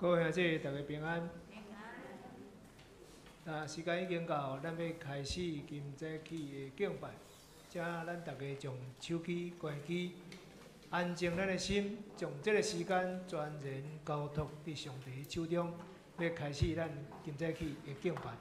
各位兄弟，大家平安。时间已经到，咱要开始今早起的敬拜。请咱大家将手机关机，安静咱的心，将这个时间全然交托伫上帝手中，要开始咱今早起的敬拜。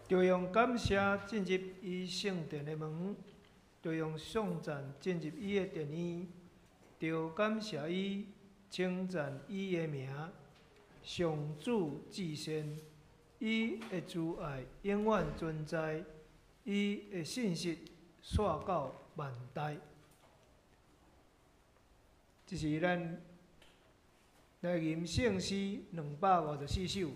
就用感谢进入伊圣殿的门，就用颂赞进入伊的殿院，就感谢伊，称赞伊的名，上主至善，伊的慈爱永远存在，伊的信实线到万代。这是咱来吟圣诗254首，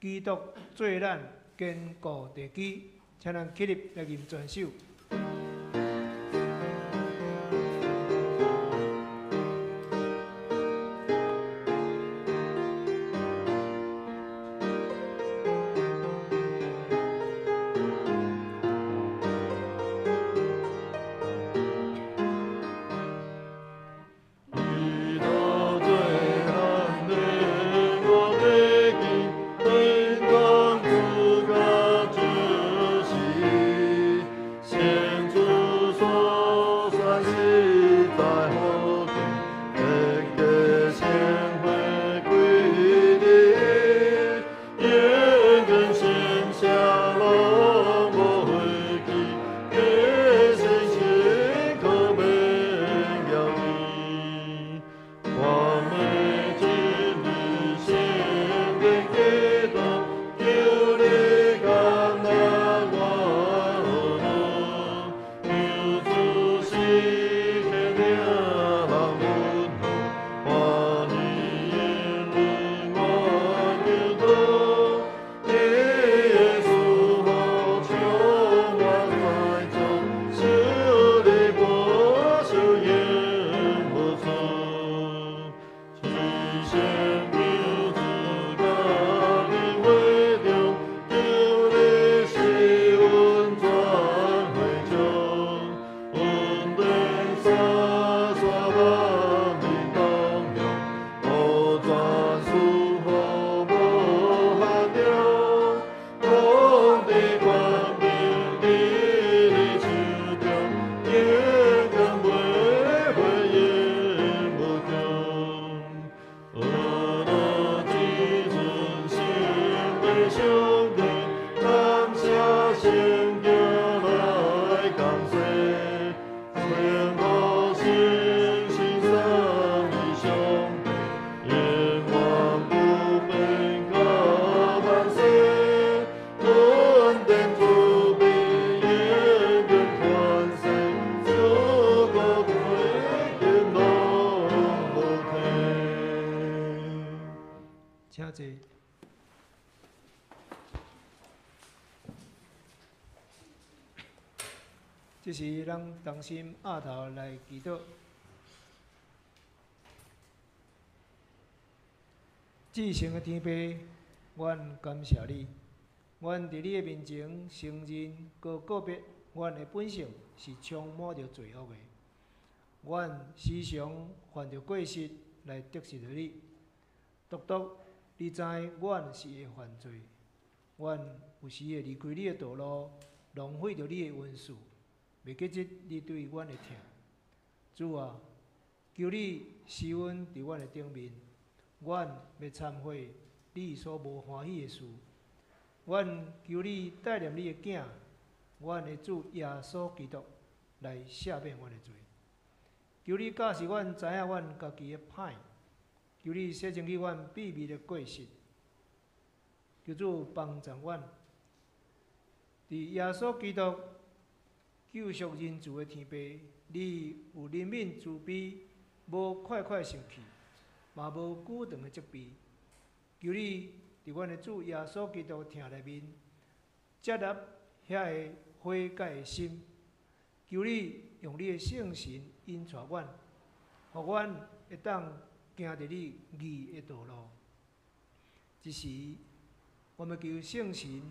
基督做咱坚固地基，请咱起立来吟全首。请坐。这是咱同心压头来祈祷。至诚的天父，阮感谢你，阮伫你的面前承认告别，阮的本性是充满着罪恶的。阮时常犯着过失来得罪着你，独你知阮是会犯罪，阮有时会离开你的道路，浪费着你的恩赐，袂记得你对阮的疼。主啊，求你施恩伫阮的顶面，阮要忏悔你所无欢喜的事。阮求你带领你的囝，阮的主耶稣基督来赦免阮的罪。求你教示阮知影阮家己的歹，求你洗净去阮秘密的过失。求主帮助阮，伫耶稣基督救赎人主的天父，你有怜悯慈悲，无快快生气，嘛无久长的责备。求你伫阮的主耶稣基督疼内面，接纳遐个悔改的心。求你用你的圣神引带阮，互阮会当行伫你义的道路。这时，我们求圣神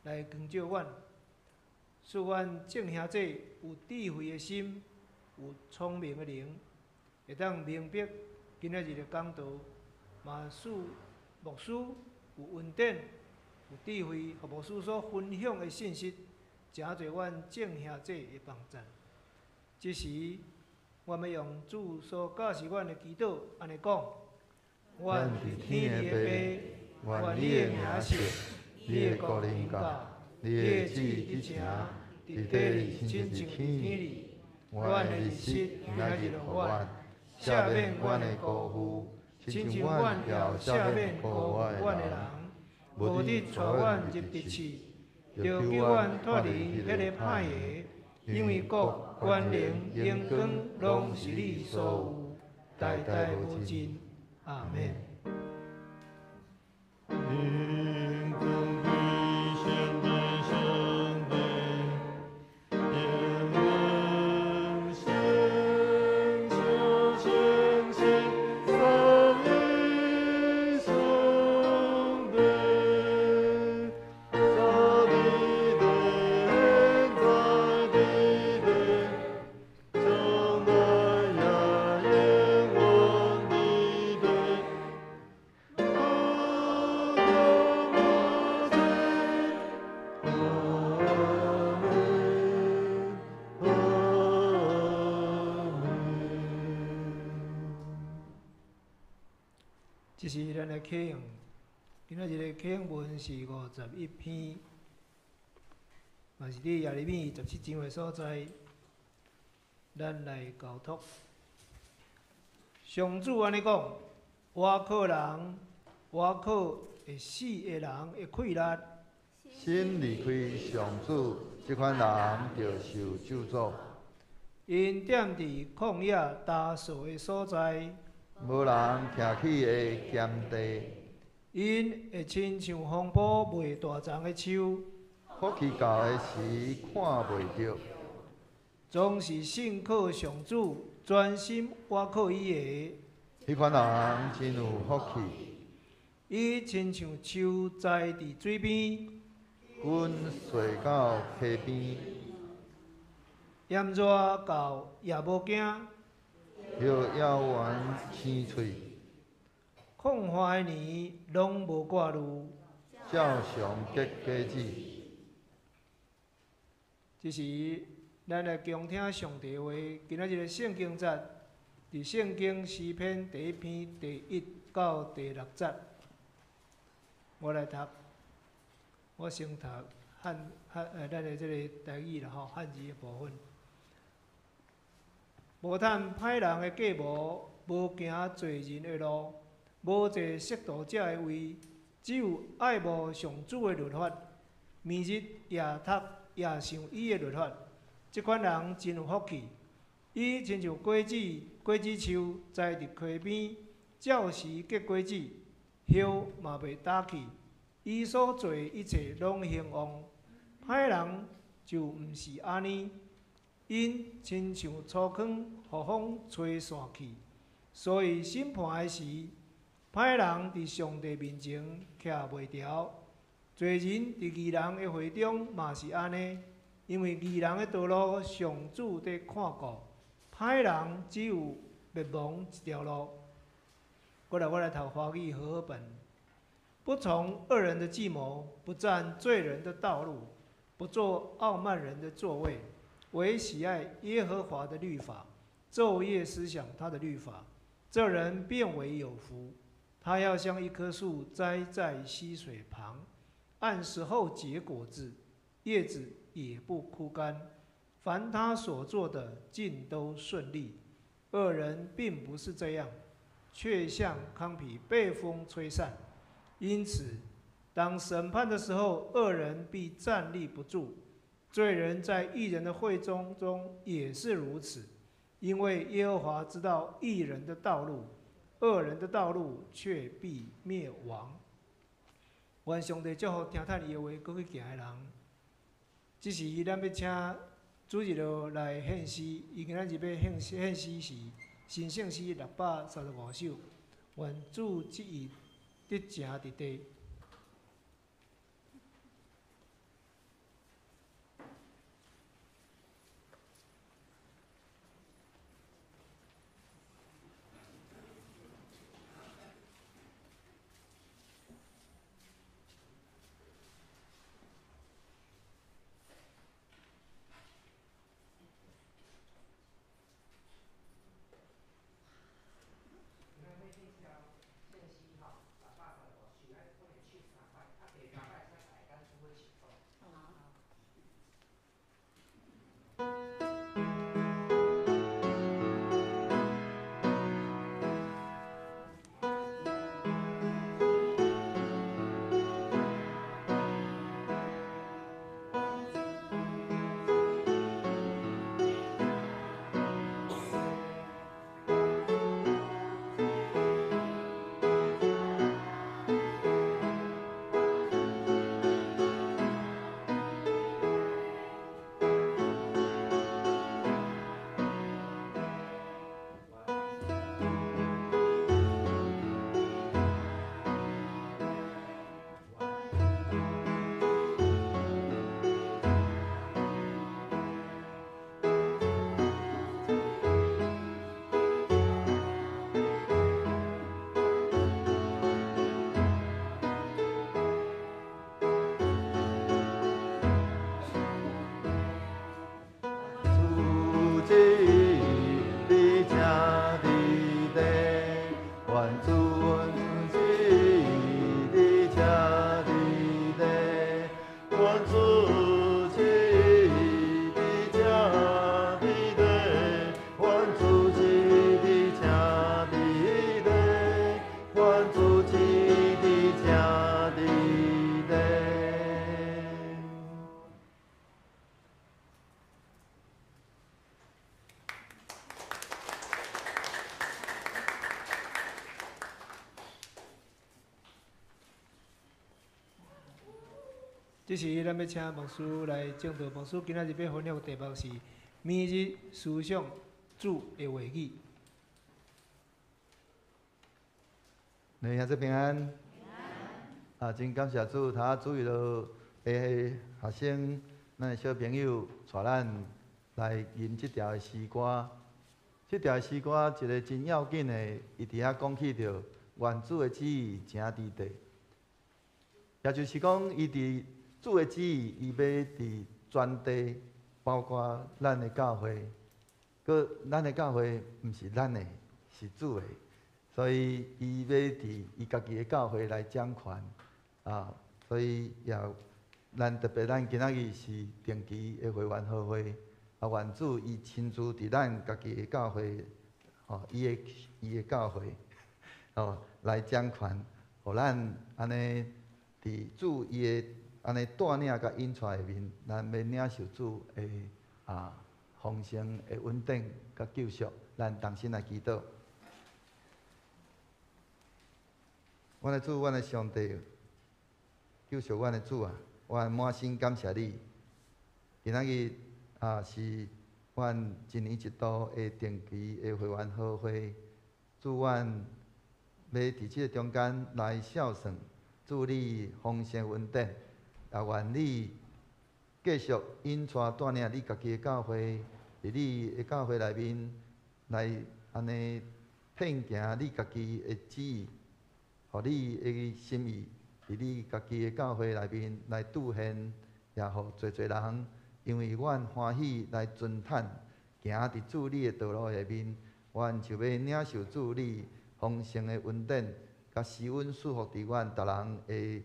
来光照阮，使阮正兄者有智慧的心，有聪明的灵，会当明白今仔日的讲道，嘛使牧师有稳定、有智慧，互牧师所分享的信息，诚侪阮正兄者的帮助。这时，我们用主所教示阮的祈祷，安尼讲：阮伫天的父，愿你的名是，你的国临到，你的旨意伫成，伫地里亲像伫天里。阮的日食今仔日互阮，赦免阮的过负，亲像阮也赦免过阮的人。无得带阮入敌市，就叫阮脱离迄个歹个，因为国、权能、荣光，拢是你所有。代代无尽。阿门。这是咱的课用，今仔日的课用文是51篇，嘛是伫耶利米17章的所在，咱来交托。上主安尼讲：我靠人，我靠会死的人的气力，心离开上主，这款人就受咒诅。因踮伫旷野大树的所在。无人徛起的咸地，因会亲像风波未大丛的树，福气到的时看袂着，总是信靠上主，专心倚靠伊的。迄款人真有福气。伊亲像树栽伫水边，阮睡到溪边，炎热到也无惊。叶妖丸生喙，空花的年拢无挂虑。照常结果子。这是咱来恭听上帝话。今仔日的圣经节，伫圣经诗篇第1篇第1到第6节。我来读，我先读咱的这个台语啦吼，汉字的部分。无趁歹人的计谋，无行罪人的路，无坐亵渎者的位，只有爱慕上主的律法，暝日夜读夜想伊的律法。这款人真有福气。伊亲像果子树栽伫溪边，照时结果子，叶嘛袂打去。伊所做一切拢兴旺。歹人就毋是安尼。因亲像粗糠，互风吹散去。所以审判的时，歹人伫上帝面前徛袂牢。罪人伫义人的会中嘛是安尼，因为义人的道路上主在看顾，歹人只有灭亡一条路。我来读华语和合本。不从恶人的计谋，不占罪人的道路，不坐傲慢人的座位。唯喜爱耶和华的律法，昼夜思想他的律法，这人便为有福。他要像一棵树栽在溪水旁，按时候结果子，叶子也不枯干。凡他所做的，尽都顺利。恶人并不是这样，却像糠皮被风吹散。因此，当审判的时候，恶人必站立不住。罪人在义人的会中也是如此，因为耶和华知道义人的道路，恶人的道路却必灭亡。愿上帝祝福听叹伊的话，搁去行的人。这是咱要请主日落来献诗，伊今仔日要献诗是新圣诗635首。愿主旨意得成伫地。这时咱要请牧师来正道。牧师今仔日要分享的题目是每日思想主的话语。你兄弟平安。真感谢主，他主意了学生，咱的小朋友带咱来吟这条的诗歌。这条诗歌一个真要紧的，伊伫遐讲起着愿主的旨意行伫地，也就是讲，伊伫主的旨意，伊要伫全地，包括咱的教会，佮咱的教会毋是咱的，是主的，所以伊要伫伊家己的教会来掌权。所以也咱特别咱今仔日是定期的会员好会，愿主伊亲自伫咱家己的教会，伊的教会，来掌权，互咱安尼伫主伊的安尼带领甲引带下面，咱要领受主的丰盛的稳定甲救赎，咱同心来祈祷。阮的主，阮的上帝。救赎阮的主啊，阮满心感谢你。今仔日是阮一年一度的定期的会员好会，祝阮要伫这个中间来孝顺，祝你丰盛稳定，也愿你继续引带带领你家己的教会，伫你的教会内面来安尼聘行你家己的旨意，互你的心意。伫你家己的教会内面来兑现，也互侪侪人，因为阮欢喜来尊坦，行伫主你的道路下面，阮就要领受主你丰盛的恩典，甲施恩祝福伫阮逐人的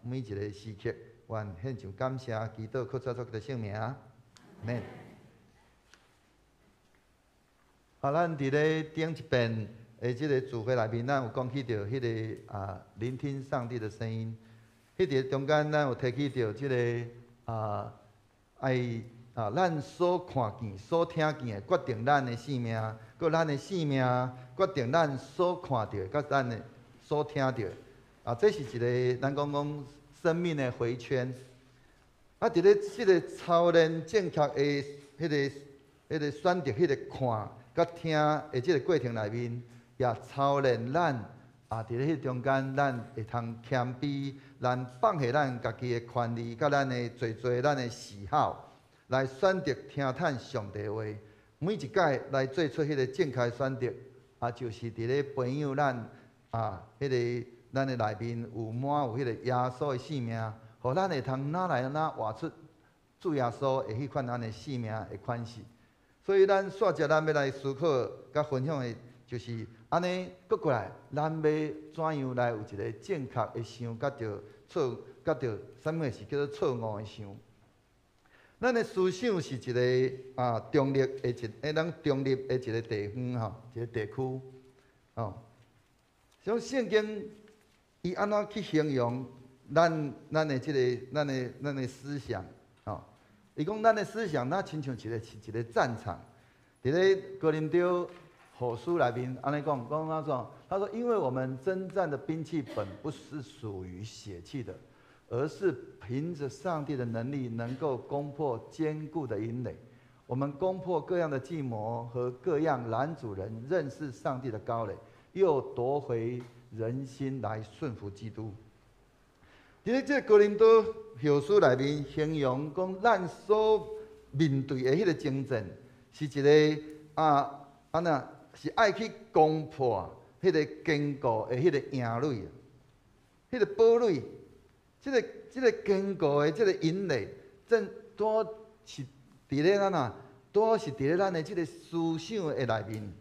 每一个时刻，阮献上感谢，祈祷靠主的圣名，阿们。咱伫咧顶一遍。即个聚会内面，咱有讲起着迄个聆听上帝的声音。迄个中间，咱有提起着即个咱所看见、所听见的，决定咱的性命；，佮咱的性命决定咱所看到，佮咱的所听到。这是一个咱讲生命的回圈。伫咧即个操练正确的迄个选择、迄个看佮听的即个过程内面。也操练咱伫咧迄中间，咱会通谦卑，咱放下咱家己的权利，甲咱的侪咱的喜好，来选择听叹上帝话。每一届来做出迄个正确选择，就是伫咧培养咱迄个咱的内面有迄个耶稣的性命，互咱会通哪来哪活出主耶稣的迄款咱的性命的款式。所以咱煞只咱要来思考甲分享的。就是安尼，搁过来，咱要怎样来有一个正确的想，甲着啥物是叫做错误的想。咱的思想是一个中立的咱中立的一个地方一个地区像圣经伊安怎去形容咱的即个咱的思想伊讲咱的思想，那亲像一个战场，伫咧哥林多。火书内面安尼讲安怎？他说：“因为我们征战的兵器本不是属于血气的，而是凭着上帝的能力，能够攻破坚固的营垒。我们攻破各样的计谋和各样拦阻人认识上帝的高垒，又夺回人心来顺服基督。”伫咧这哥林多后书内面形容讲，咱所面对的迄个征战，是一个是爱去攻破迄个坚固的迄个营垒，迄个堡垒，即个坚固的即个营垒，多是伫咧多是伫咧咱的即个思想的内面。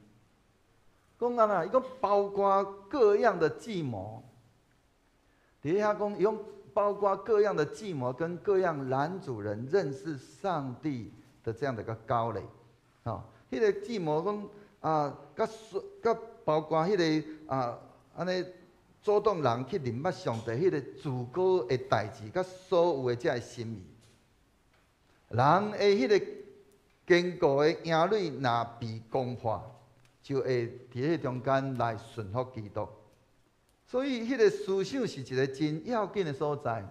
讲伊讲包括各样的计谋，伫咧遐讲，伊讲包括各样的计谋跟各样拦阻人认识上帝的这样的一个高垒，迄个计谋讲。甲包括迄个安尼阻挡人去认捌上帝迄个自高的代志，甲所有的遮个心意，人的迄个坚固的营垒若被攻破，就会伫迄中间来顺服基督。所以，迄个思想是一个真要紧的所在。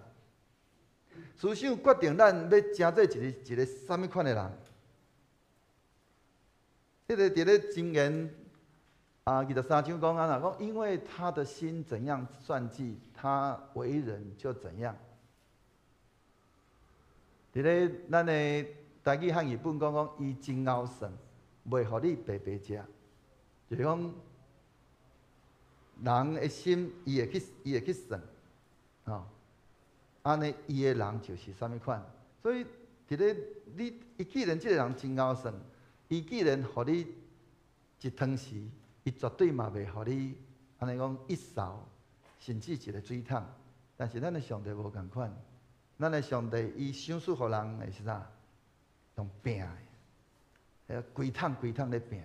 思想决定咱要成做一个什么款的人。迄个伫咧箴言23章讲安那讲，因为他的心怎样算计，他为人就怎样。伫咧咱的台语汉语本讲，伊真敖算，袂互你白白食。就是讲，人的心，伊会去算，安尼伊的人就是啥物款。所以伫咧伊既然即个人真敖算，伊既然互你一汤匙，伊绝对嘛袂互你安尼讲一勺，甚至一个水桶。但是咱的上帝无共款，咱的上帝伊赏赐互人的是啥？用拼的，规桶咧拼。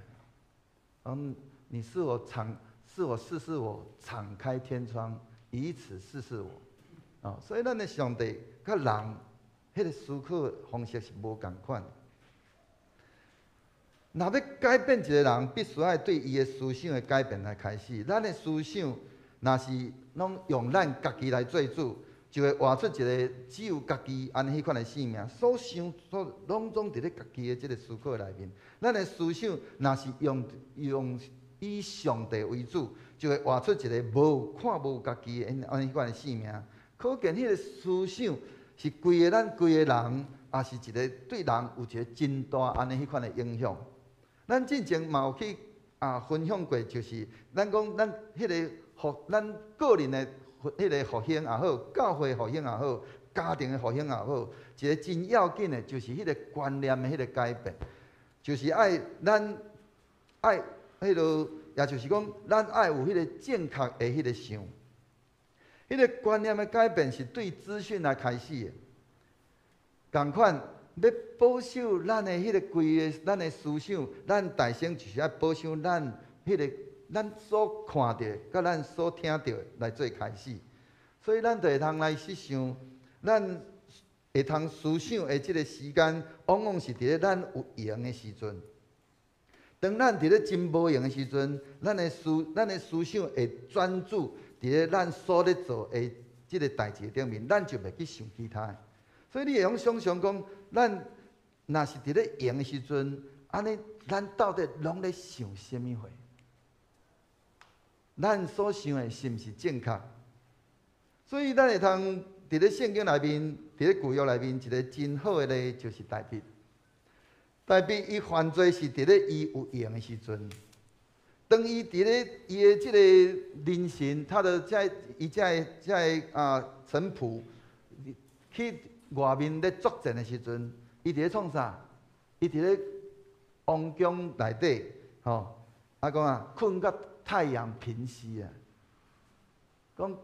你是我试试我，敞开天窗，以此试试我。所以咱的上帝甲人，迄个思考方式是无共款。若要改变一个人，必须要对伊的思想的改变来开始。咱的思想若是拢用咱家己来做主，就会活出一个只有家己安尼迄款的性命。所想拢总伫咧家己的即个思考内面。咱的思想若是用以上帝为主，就会活出一个无家己的安尼迄款的性命。可见迄个思想是规个人，也是一个对人有一个真大安尼迄款的影响。咱之前嘛有去分享过，就是咱讲咱迄个咱个人的迄个复兴也好，教会复兴也好，家庭的复兴也好，一个真要紧的，就是迄个观念的迄个改变，就是咱爱迄落，也就是讲咱爱有迄个正确的迄个想，迄个观念的改变是对资讯来开始的，同款。要保守咱的迄个规个，咱的思想，咱大圣就是要保守咱咱所看到，甲咱所听到来做开始。所以咱就会通来去想，咱会通思想的即个时间，往往是伫咧咱有闲的时阵。当咱伫咧真无闲的时阵，咱的思想会专注伫咧咱所咧做的即个代志顶面，咱就袂去想其他的。所以你会用想象讲，咱若是伫咧闲的时阵，安尼咱到底拢咧想什么货？咱所想的是毋是正确？所以咱会通伫咧圣经内面，伫咧旧约内面，一个真好的例就是大卫。大卫伊犯罪是伫咧伊有闲的时阵，当伊伫咧伊的即个人生，他的伊这臣仆去外面咧作战的时阵，伊伫咧创啥？伊伫咧王宫内底，讲困到太阳平息啊！讲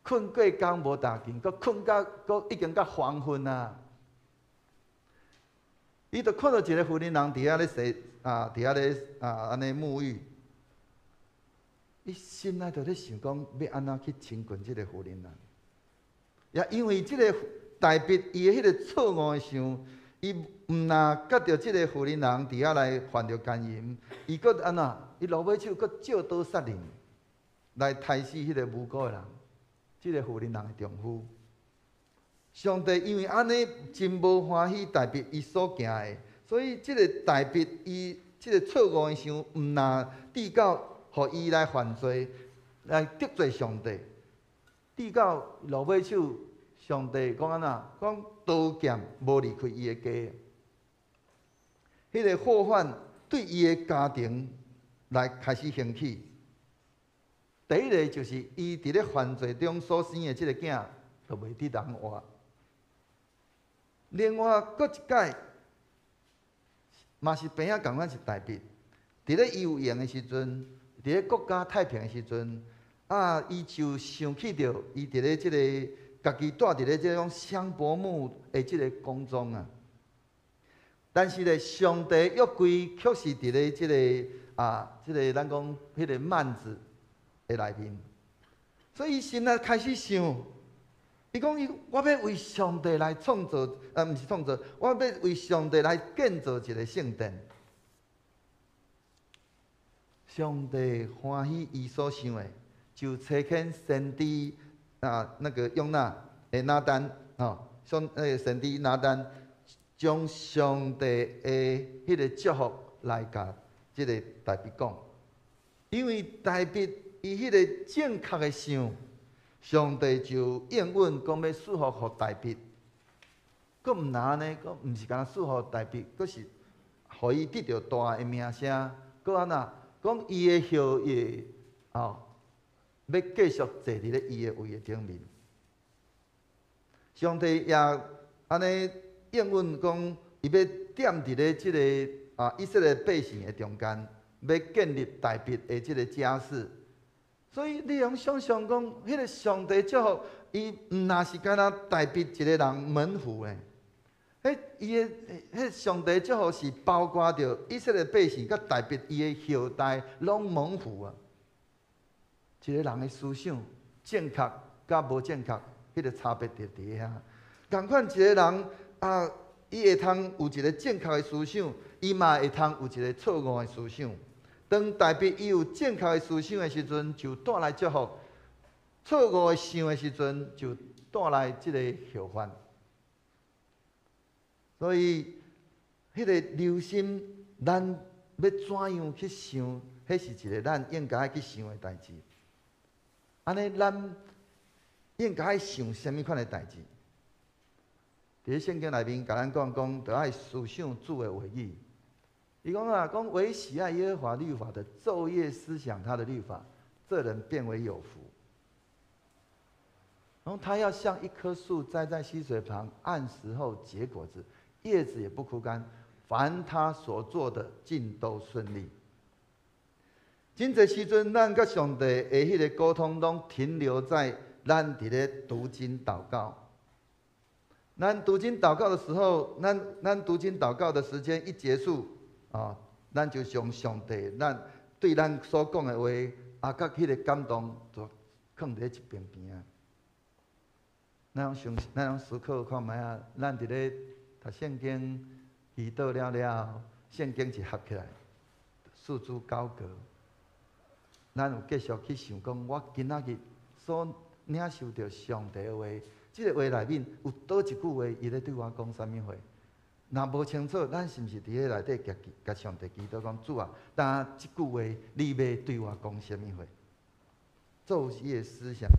困过工无大紧，佮困到已经到黄昏啊！伊就看到一个妇人人伫遐咧伫遐咧安尼沐浴，伊心内就咧想讲要安怎去亲近即个妇人人，也因为即个。大卫伊的迄个错误的想，伊毋但甲着即个妇人人伫遐来犯着奸淫，伊阁安怎？伊落尾手阁借刀杀人，来杀死迄个无辜的人，即个妇人人的丈夫。上帝因为安尼真无欢喜大卫伊所行的，所以即个大卫伊即个错误的想，毋但递到互伊来犯罪，来得罪上帝，递到落尾手。上帝讲安怎？讲刀剑无离开伊的家，迄个祸患对伊的家庭来开始兴起。第一个就是伊伫咧犯罪中所生的即个囝，就袂得人活。另外，搁一届嘛是边仔共款是大卫，伫咧伊有闲的时阵，伫咧国家太平的时阵，伊就想起着伊伫咧即个。家己住伫咧即种香柏木的即个宫中啊，但是咧，上帝约柜却是伫咧即个咱讲迄个幔子的内面，所以伊心内开始想，伊讲我要为上帝来创造，毋是创造，我要为上帝来建造一个圣殿。上帝欢喜伊所想的，就差遣先知。那个用那拿单先知拿单将上帝的迄个祝福来甲即个大卫讲，因为大卫伊迄个正确的想，上帝就应允讲要赐福互大卫。佫毋然呢，佫毋是干赐福大卫，佫是互伊得到大的名声。佫安那讲伊的后裔要继续坐伫咧伊的位的顶面。上帝也安尼应允讲，伊要踮伫咧即个以色列百姓的中间，要建立大卫的即个家室。所以你用想象讲，迄个上帝祝福伊，毋若是干那大卫一个人门户诶。伊的迄上帝祝福是包括着以色列百姓，甲大卫伊的后代拢蒙福啊。一个人的思想正确甲无正确，迄个差别就伫遐。共款一个人伊会通有一个正确的思想，伊嘛会通有一个错误的思想。当大卫伊有正确的思想的时阵，就带来祝福；错误的想的时阵，就带来即个后患。所以，迄个留心，咱要怎样去想，迄是一个咱应该去想的代志。安尼，咱应该想什么款的代志？伫圣经内面，甲咱讲，着爱思想主的话语。伊讲唯喜爱耶和华律法的，昼夜思想他的律法，这人变为有福。然后他要像一棵树栽在溪水旁，按时候结果子。叶子也不枯干，凡他所做的尽都顺利。真侪时阵，咱甲上帝的迄个沟通，拢停留在咱伫咧读经祷告。咱读经祷告的时候，咱读经祷告的时间一结束，咱就将上帝对咱所讲的话，甲迄个感动，就放伫一边边啊。咱用思考看觅啊，咱伫咧读圣经，祈祷了，圣经就合起来，束之高阁。咱有继续去想讲，我今仔日所领受到上帝的话，即个话内面有倒一句话，伊咧对我讲啥物话？若无清楚，咱是毋是伫咧内底甲上帝祈祷讲主啊？但即句话你要对我讲啥物话？昼夜思想。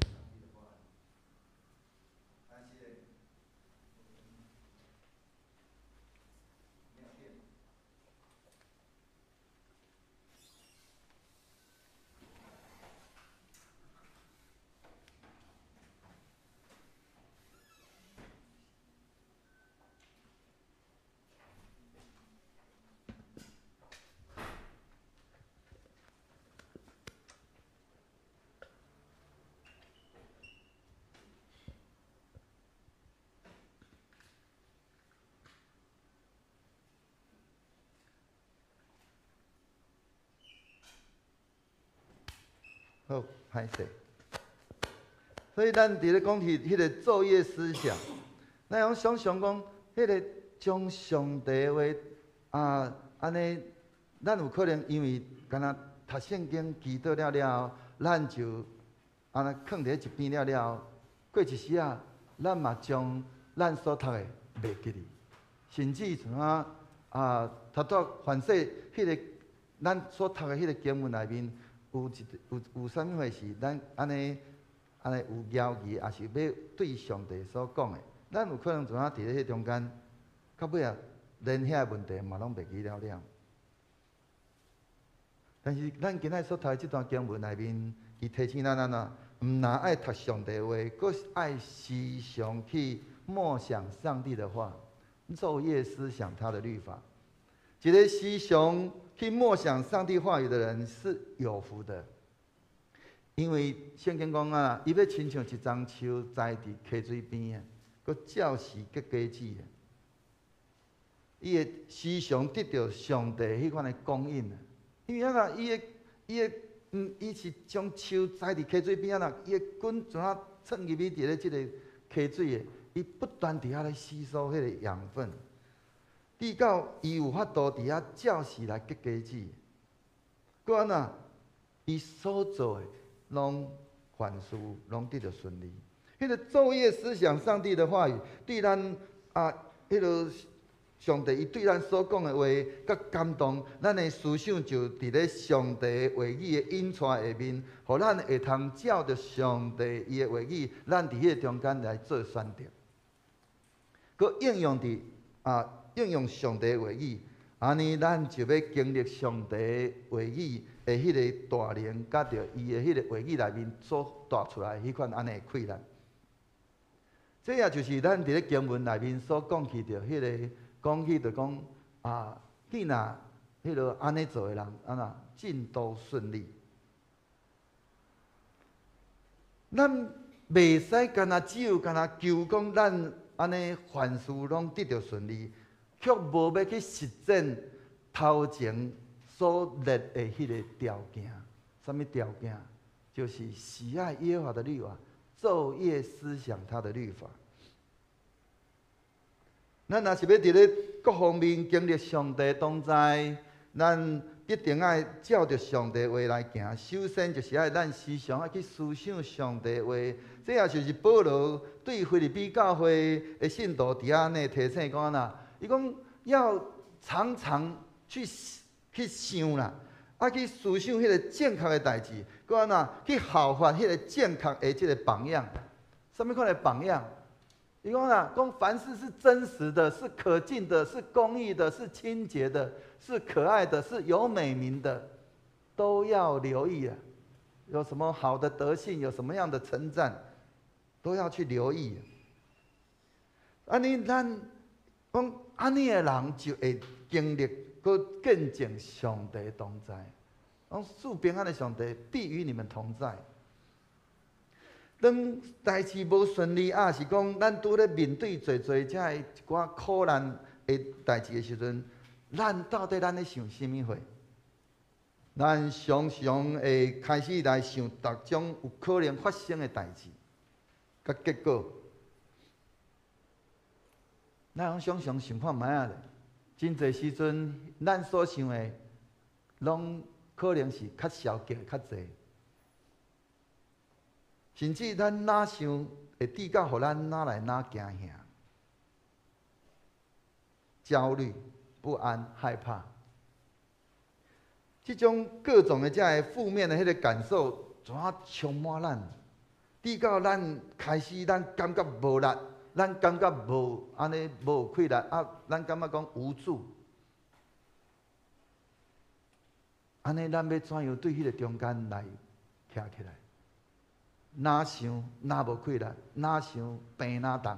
好，歹势。所以咱伫咧讲迄个昼夜思想，咱用想象讲，迄个将上帝的话安尼，咱有可能因为干那读圣经祈祷了，咱就安尼放伫一边了，过一时啊，咱嘛将咱所读的袂记哩，甚至像读凡说迄个咱所读的迄个经文内面。有啥物货是咱安尼有交疑，也是要对上帝所讲的，咱有可能怎伫咧迄中间，到尾啊，连遐问题嘛拢袂记了。但是咱今仔所读的即段经文内面，伊提醒咱毋但爱读上帝的话，阁爱时常去默想上帝的话，昼夜思想他的律法。一个时常去默想上帝话语的人是有福的，因为圣经讲伊要亲像一丛树栽伫溪水边啊，佮照时结果子啊。伊会时常得到上帝迄款的供应啊，因为伊是将树栽伫溪水边啊，伊的根怎啊插入去伫咧即个溪水的，伊不断伫遐咧吸收迄个养分。直到伊有法度伫遐照时来结果子，搁安伊所做的拢凡事拢得到顺利。迄个昼夜思想上帝的话语，对咱迄个上帝伊对咱所讲的话，甲感动，咱的思想就伫咧上帝话语的引带下面，互咱会通照着上帝伊的话语，咱伫迄个中间来做选择，佮应用上帝的话语，安尼咱就要经历上帝的话语的迄个大能，甲着伊的迄个话语内面所带出来迄款安尼的困难。这也就是咱伫咧经文内面所讲起着迄个，讲起着讲你若迄落安尼做的人，尽都顺利。咱袂使只有求讲咱安尼凡事拢得到顺利，却无要去实践头前所列的迄个条件。什么条件？就是喜爱耶和华的律法，昼夜思想他的律法。咱若是要伫咧各方面经历上帝同在，咱一定爱照着上帝话来行。首先就是爱咱时常爱去思想上帝话。这也就是保罗对腓立比教会的信徒伫安尼提醒讲伊讲要常常去想啦，去思想迄个正确的代志，佮去效法迄个正确的即个榜样。什么款的榜样？伊讲凡事是真实的，是可敬的，是公义的，是清洁的，是可爱的，是有美名的，都要留意啊。有什么好的德性，有什么样的称赞，都要去留意。安尼咱讲安尼的人就会经历佮见证上帝同在。讲赐平安的上帝必与你们同在。当代志无顺利，是讲咱拄咧面对侪一寡苦难的代志的时阵，咱到底咧想甚物货？咱常常会开始来想各种有可能发生的代志，甲结果，咱常常想看卖啊咧。真侪时阵，咱所想的，拢可能是较消极较侪。甚至咱哪想会抵到，互咱哪来哪惊吓、焦虑、不安、害怕，这种各种的负面的迄个感受，怎啊充满咱？抵到咱开始，咱感觉无力，咱感觉无安尼无气力咱感觉讲无助。安尼咱要怎样对迄个中间来徛起来？哪想哪无气力，哪想病哪重，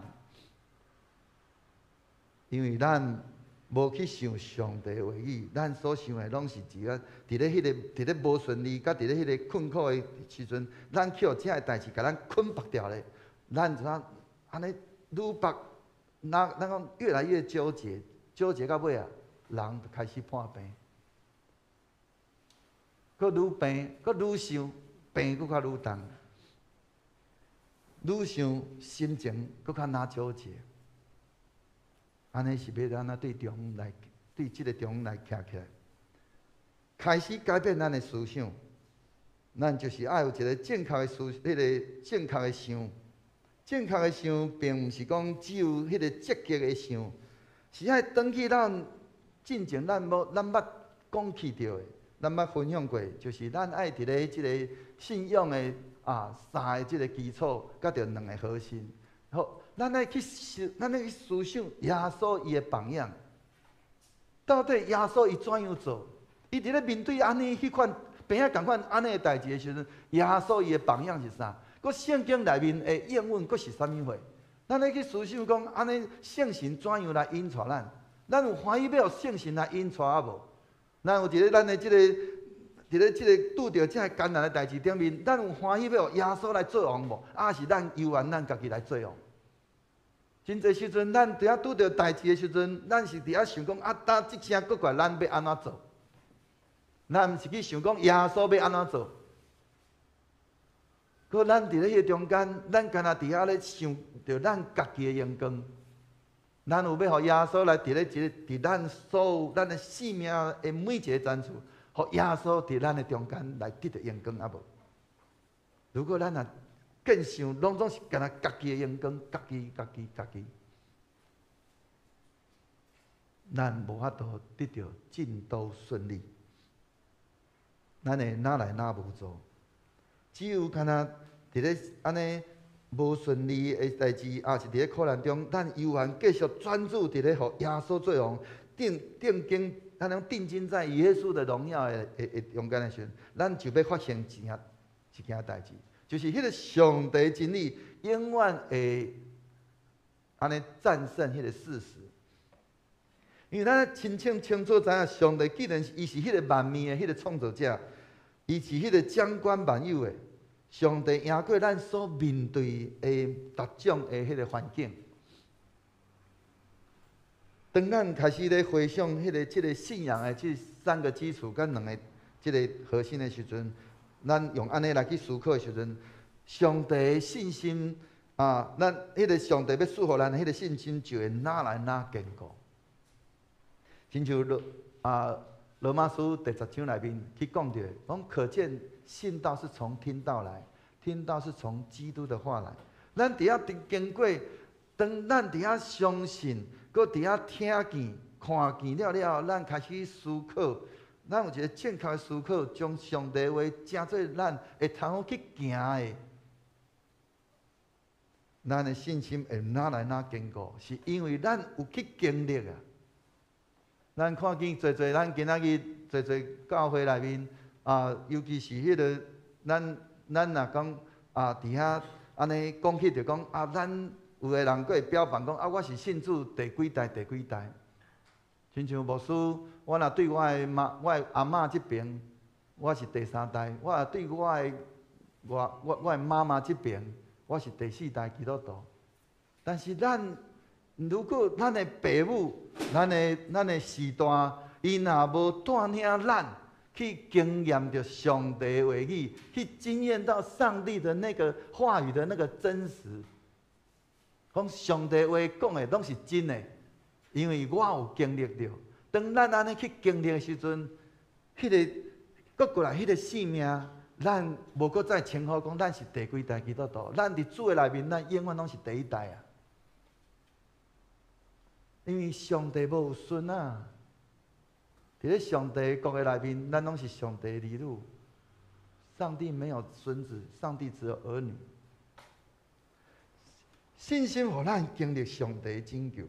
因为咱无去想上帝的话语，咱所想的拢是伫咧无顺利，甲伫咧迄个困苦的时阵，咱去互这个代志甲咱捆绑掉咧，咱怎安尼愈绑，咱讲越来越纠结，纠结到尾人就开始破病，佮愈病，佮愈想病，佮较愈重。愈想心情搁较哪纠结，安尼是要安怎对即个中来徛起来，开始改变咱的思想，咱就是爱有一个正确的正确的想，正确的想，并毋是讲只有迄个积极的想，是爱转去咱进前咱捌讲起着的，咱捌分享过，就是咱爱伫咧即个信仰的。三个即个基础，甲着两个核心。好，咱来去思想耶稣伊的榜样。到底耶稣伊怎样做？伊伫咧面对安尼迄款病啊共款安尼的代志的时阵，耶稣伊的榜样是啥？佮圣经内面的应允佮是啥物货？咱来去思想讲安尼圣神怎样来引带咱？咱有欢喜要圣神来引带无？咱有伫咧咱的即个。伫咧即个拄着这艰难的代志顶面，咱有欢喜要耶稣来做王无？是咱由愿咱家己来做王？真侪时阵，咱伫遐拄着代志的时阵，咱是伫遐想讲当即声搁怪咱要安怎做？咱毋是去想讲耶稣要安怎做？可咱伫咧迄个中间，咱干那伫遐咧想着咱家己的荣光。咱有要互耶稣来伫咧伫咱所有咱的性命的每一个层次。互耶稣伫咱的中间来得到荣光无？如果咱更想拢总是干那家己的眼光，家己。咱无法度得到进度顺利，咱会哪来哪无做？只有干那伫咧安尼无顺利的代志，也是伫咧苦难中，咱犹原继续专注伫咧，互耶稣做王，咱能定睛在耶稣的荣耀的中间的时阵，咱就要发生一件代志，就是迄个上帝真理永远会安尼战胜迄个事实。因为咱清楚知影，上帝既然伊是迄个万物的迄个创造者，伊是迄个掌管万有的，上帝赢过咱所面对的各种的迄个环境。当咱开始咧回想即个信仰的这3个基础跟2个即个核心的时阵，咱用安尼来去思考的时阵，上帝的信心咱迄个上帝要赐予咱的迄个信心，就会哪来哪坚固。亲像罗马书第10章内面去讲到，讲可见信道是从听道来，听道是从基督的话来。咱伫遐经过，当咱伫遐相信，搁伫遐听见、看见了，咱开始思考，咱有一个正确的思考，将上帝话正做咱会通去行的。咱的信心会哪来哪坚固，是因为咱有去经历啊。咱看见侪咱今仔日侪教会内面尤其是迄个咱若讲伫遐安尼讲起，就讲咱有个人佫会标榜讲我是信主第几代。亲像牧师，我若对我的阿嬷这边，我是第3代；我若对我的妈妈这边，我是第4代基督徒。但是如果咱的父母、咱的时代，伊若无带领咱去经验着上帝的话语，去经验到上帝的那个话语的那个真实，讲上帝话讲的拢是真的，因为我有经历着。当咱安尼去经历的时阵，迄个过来迄个性命，咱无搁再称呼讲咱是第几代基督徒，咱伫主的内面，咱永远拢是第1代啊。因为上帝无有孙啊，伫咧上帝国的内面，咱拢是上帝的儿女。上帝没有孙子，上帝只有儿女。信心互咱经历上帝的拯救，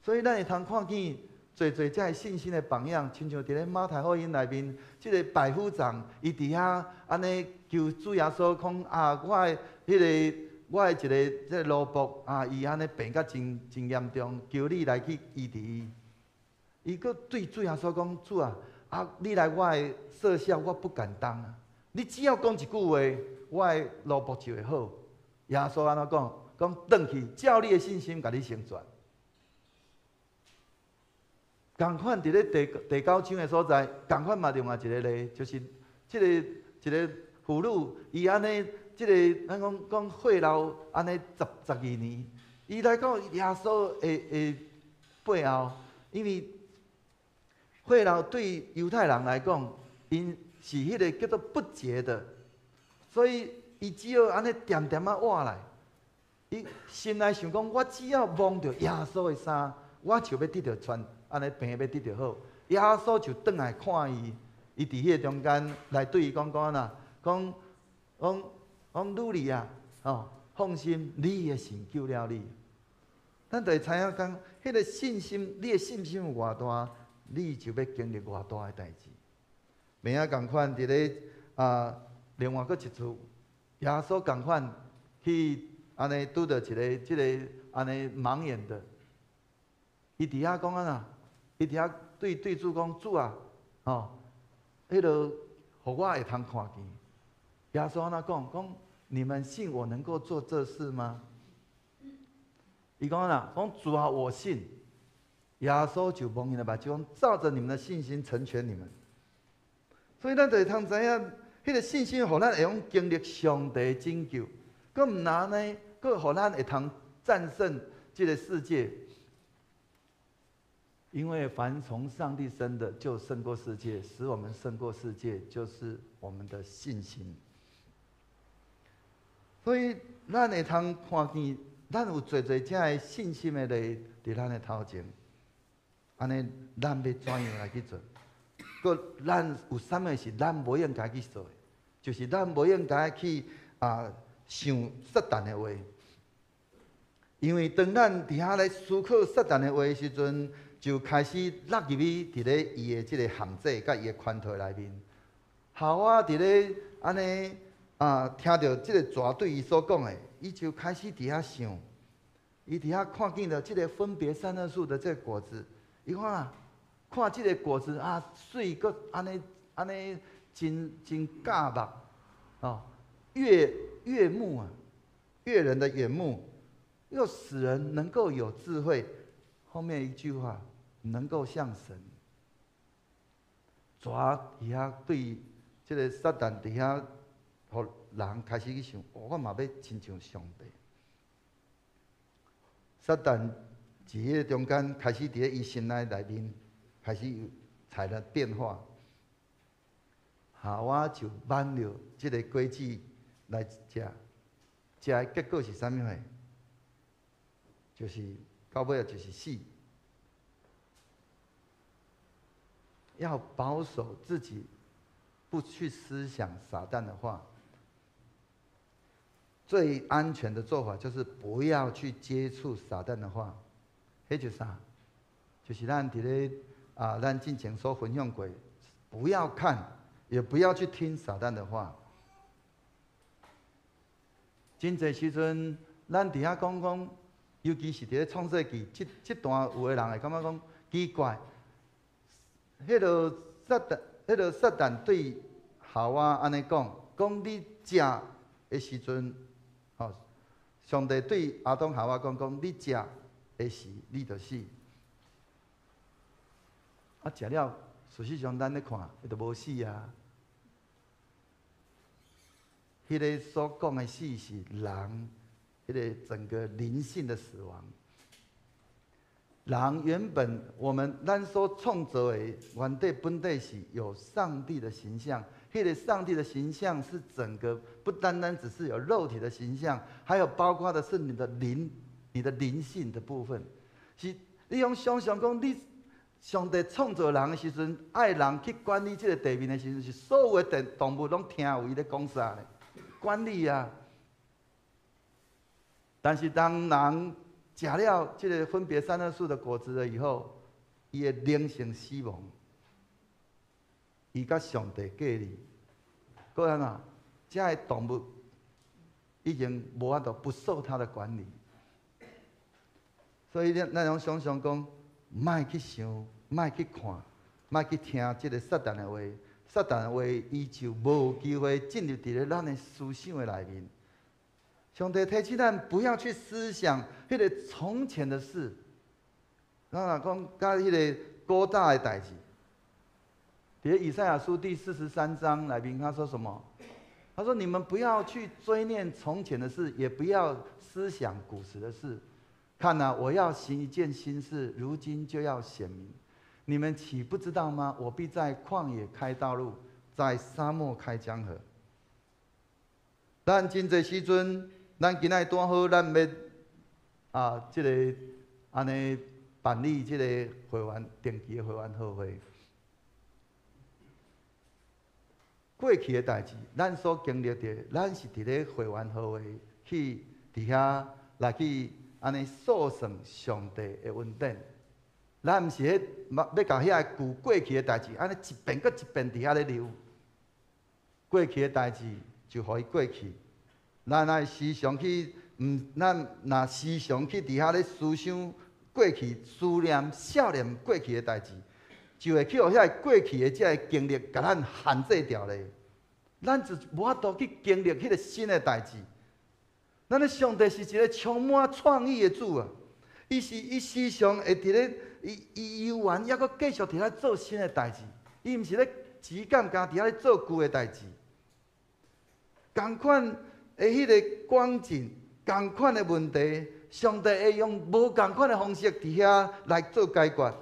所以咱会通看见侪这信心的榜样，亲像伫咧马太福音内面，即个百夫长，伊伫遐安尼求主耶稣讲我的一个这奴仆伊安尼病甲真严重，求你来去医治伊。伊搁对主耶稣讲：主啊，你来我的舍下，我不敢当啊。你只要讲一句话，我的奴仆就会好。耶稣安怎讲？讲转去，照你的信心，甲你成全。同款伫咧第9章的所在，同款嘛另外一个例，就是一个妇女，伊安尼。即个咱讲血流安尼12年，伊来到耶稣的背后，因为血流对犹太人来讲，因是迄个叫做不洁的，所以伊只要安尼点活来，伊心内想讲，我只要摸着耶稣的衫，我就要得到安尼病要得到好。耶稣就转来看伊，伊伫迄个中间来对伊讲讲女儿啊，放心，你的神救了你。咱就会知影讲，迄个信心，你的信心有偌大，你就要经历偌大的代志。明仔共款伫咧另外佫一处，耶稣共款去安尼拄着即个安尼盲眼的，伊伫遐讲伊伫遐对主讲：主啊，迄落互我会通看见。耶稣安怎讲？你们信我能够做这事吗？伊讲主啊，我信。耶稣就蒙伊的目睭，照着你们的信心成全你们。所以咱就会通知影，迄个信心，互咱会用经历上帝的拯救，佮毋难呢，佮互咱会通战胜这个世界。因为凡从上帝生的，就胜过世界；使我们胜过世界，就是我们的信心。所以咱会通看见，咱有侪侪遮个信心的咧伫咱的头前，安尼咱要怎样来去做？搁咱有啥物是咱无应该去做的？就是咱无应该去想撒旦的话，因为当咱伫遐来思考撒旦的话的时阵，就开始落入去伫咧伊的即个限制甲伊的圈套内面。夏娃伫咧安尼听到即个蛇对伊所讲的，伊就开始伫遐想，伊伫遐看见了即个分别善恶树的这个果子，伊看即个果子水搁安尼真假目哦，悦目啊，悦人的眼目，又使人能够有智慧。后面一句话，能够像神。蛇伫遐对即个撒旦伫遐，互人开始去想，我嘛要亲像上帝。撒旦伫迄个中间开始伫咧伊心内面开始有产生变化。夏娃就挽了即个果子来食，食的结果是啥物货？就是到尾就是死。要保守自己，不去思想撒旦的话。最安全的做法就是不要去接触撒旦的话。迄就是啥？就是咱伫咧咱之前所分享过，不要看，也不要去听撒旦的话。真侪时阵，咱伫遐讲，尤其是伫咧创世纪这段，有的人会感觉讲奇怪，迄个撒旦对夏娃安尼讲你食的时阵，上帝对亚当夏娃讲你食的时，你就死。食了，事实上咱咧看，伊就无死啊。迄个所讲的死是人，迄个整个灵性的死亡。人原本咱所创造的原底本底是有上帝的形象，迄个上帝的形象是整个不单单只是有肉体的形象，还有包括的是你的灵性的部分。是你用想象讲，你上帝创造人的时阵，爱人去管理这个地面的时阵，是所有的动物拢听有伊咧讲啥呢？管理啊！但是当人食了这个分别善恶树的果子了以后，伊的灵性死亡，伊甲上帝隔离。个人这些动物已经无法度不受他的管理。所以咱用想想讲，莫去想，莫去看，莫去听这个撒旦的话。撒旦的话，伊就无有机会进入伫咧咱的思想的内面。上帝提醒咱不要去思想迄个从前的事。咱若讲甲迄个古早的代志，伫咧以赛亚书第43章内面，他说什么？他说：“你们不要去追念从前的事，也不要思想古时的事。看啊，我要行一件新事，如今就要显明。你们岂不知道吗？我必在旷野开道路，在沙漠开江河。”咱真侪时阵，咱今仔拄好，咱要即个安尼办理即个会员定期的会员好会。过去的代志，咱所经历的，咱是伫咧会员好会去伫遐来去安尼诉说上帝的恩典。咱毋是要甲遐旧过去的代志，安尼一遍搁一遍伫遐咧流。过去的代志就互伊过去，咱爱时常去，咱若时常去伫遐咧思想过去、思念、少年过去的代志，就会去互遐过去的这个经历，甲咱限制掉咧。咱就无法度去经历迄个新的代志。咱的上帝是一个充满创意的主啊！伊时常会伫咧。伊游玩，抑阁继续伫遐做新的代志。伊毋是咧只干家伫遐咧做旧的代志。同款的迄个光景，同款的问题，上帝会用无同款的方式伫遐来做解决。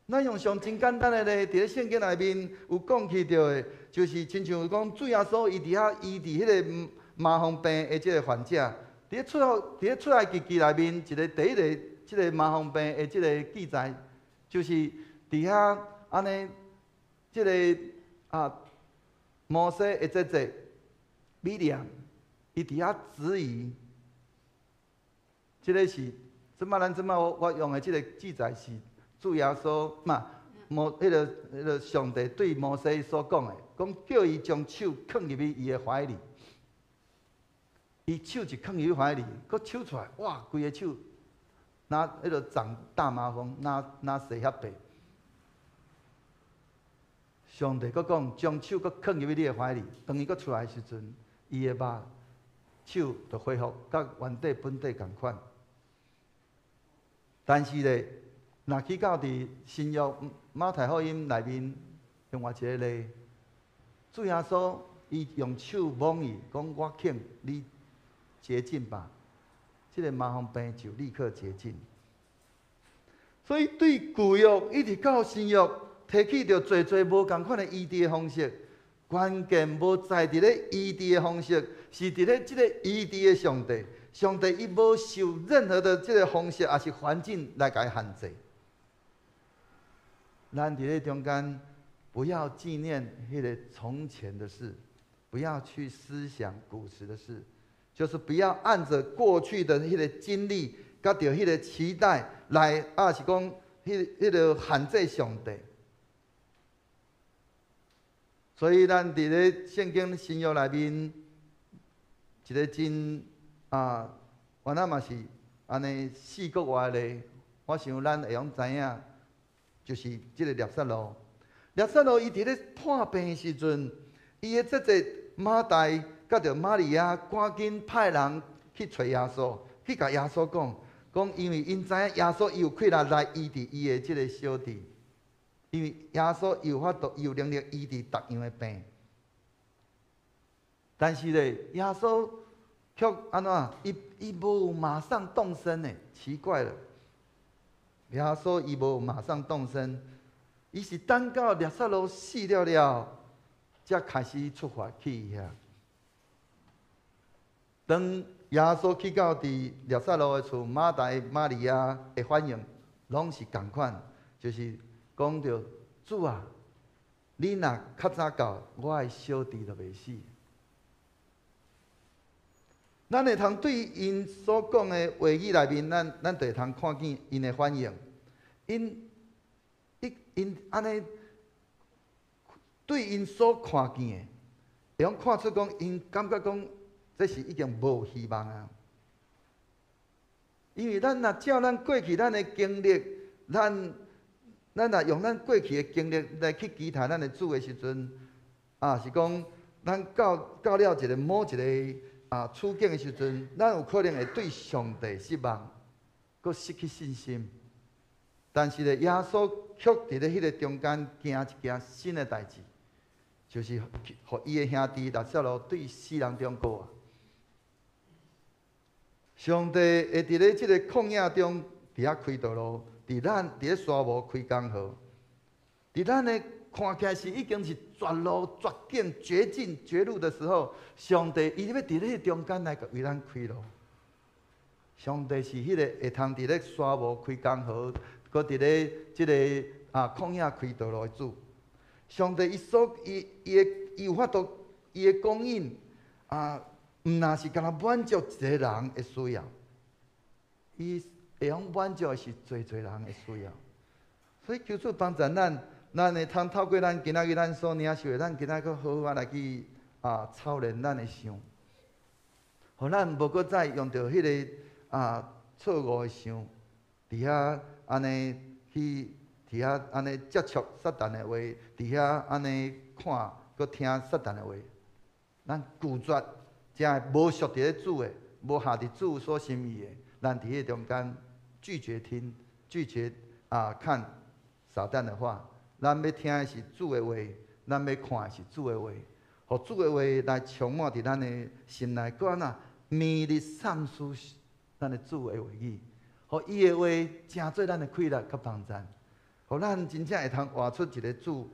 咱用上真简单的咧，伫咧圣经内面有讲起到的，就是亲像讲主耶稣伊伫遐医治迄个麻风病的即个患者，伫出来记内面第一个即个麻风病的即个记载，就是伫遐安尼，即个摩西的姐姐米利亚，伊伫遐质疑，即个是咱我用的即个记载是主耶稣嘛。迄个上帝对摩西所讲的，讲叫伊将手放入去伊的怀里，伊手一放入去怀里，佮抽出来，哇，规个手拿迄个长大麻风，拿蛇遐白。上帝佮讲，将手佮放入去你的怀里，当伊佮出来的时阵，伊的肉手就恢复，甲原底本底共款。但是咧，若去到伫新约马太福音内面，另外一个例，主耶稣伊用手摸伊，讲我肯你洁净吧，这个麻风病就立刻洁净。所以对旧约一直到新约，提起着侪无共款的医治的方式，关键无在伫咧医治的方式，是伫咧即个医治的上帝。上帝伊无受任何的即个方式，也是环境来甲伊限制。咱伫咧中间，不要纪念迄个从前的事，不要去思想古时的事，就是不要按着过去的迄个经历，甲着迄个期待来，是讲迄个限制上帝。所以咱伫咧圣经新约内面，一个真原来嘛是安尼四国外咧，我想咱会晓知影。就是即个列撒罗，列撒罗伊伫咧破病的时阵，伊的姐姐马大甲着玛利亚赶紧派人去找耶稣，去甲耶稣讲因为因知影耶稣伊有气力来医治伊的即个小弟，因为耶稣有法度有能力医治逐样的病。但是咧，耶稣却安怎？伊无马上动身呢？奇怪了。耶稣伊无马上动身，伊是等到列撒罗死了，才开始出发去遐。当耶稣去到伫列撒罗的厝，马大、玛利亚的反应拢是同款，就是讲着主啊，你若较早到，我的小弟就袂死。咱会通对因所讲的话语内面，咱就会通看见因的反应。因安尼对因所看见的，会晓看出讲因感觉讲这是已经无希望啊。因为咱若照咱过去咱的经历，咱若用咱过去的经历来去期待咱的主的时阵，是讲咱到了一个某一个处境的时阵，咱有可能会对上帝失望，佮失去信心。但是咧，耶稣却伫咧迄个中间行一件新的代志，就是互伊的兄弟列撒罗对死人中过。上帝会伫咧即个旷野中伫遐开道路，伫咧沙漠开江河，伫咱的看起来是已经是绝路、绝境、绝境、绝路的时候，上帝伊要伫咧中间来为咱开路。上帝是迄个会通伫咧沙漠开江河，搁伫咧即个旷野开道路的主。上帝伊有法度，伊的供应毋若是干那满足一个人的需要，伊会晓满足的是侪人的需要。所以求主帮助咱会通透过咱今仔日咱所领受的，咱今仔日好好来去操练咱的想，互咱无搁再用着迄个错误的想，伫遐安尼去，伫遐安尼接触撒旦的话，伫遐安尼看，搁听撒旦的话，咱拒绝。才会无属伫咧主的，无下伫主所心意的，咱伫迄中间拒绝听，拒绝看撒旦的话。咱要听的是主的话，咱要看的是主的话，互主的话来充满伫咱的心内，搁安那绵日散输咱的主的话语，互伊的话成做咱的快乐甲帮助，互咱真正会通活出一个主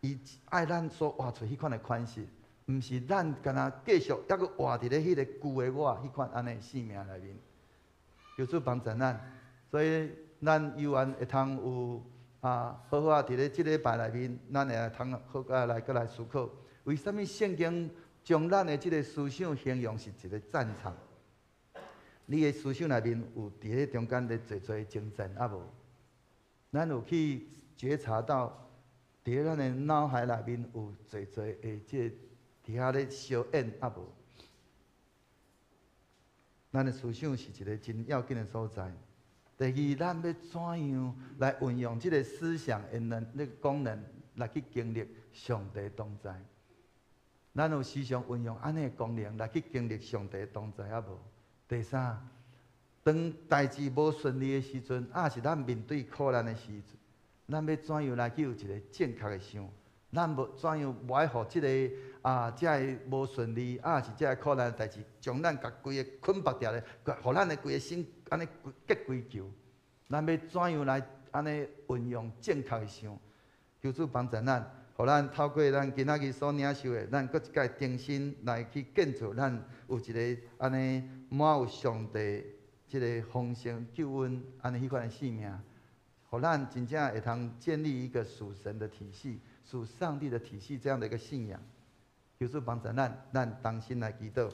伊爱咱所活出迄款的款式。毋是咱干那继续抑阁活伫咧迄个旧的我迄款安尼生命内面。求主帮助咱，所以咱犹原会通有好好伫咧即礼拜内面，咱会通好搁来思考，为什么圣经将咱的即个思想形容是一个战场？你的思想内面有伫咧中间咧做精进啊无？咱有去觉察到，伫咧咱的脑海内面有做的即个伫遐咧烧演啊无？咱的思想是一个真要紧的所在。第二，咱要怎样来运用即个思想的功能来去经历上帝同在？咱有时常运用安尼的功能来去经历上帝同在啊无？第三，当代志无顺利的时阵，是咱面对苦难的时阵，咱要怎样来去有一个正确的想？咱要怎样无爱互即个遮个无顺利是遮个苦难的代志，将咱甲规个捆绑掉咧，互咱的规个心安尼结归球。咱要怎样来安尼运用正确的想？求主帮助咱，互咱透过咱今仔日所领受的，咱搁一摆重新来去建造咱有一个安尼满有上帝即个丰盛救恩安尼迄款的生命，互咱真正会通建立一个属神的体系。属上帝的体系，这样的一个信仰，求主帮助咱同心来祈祷。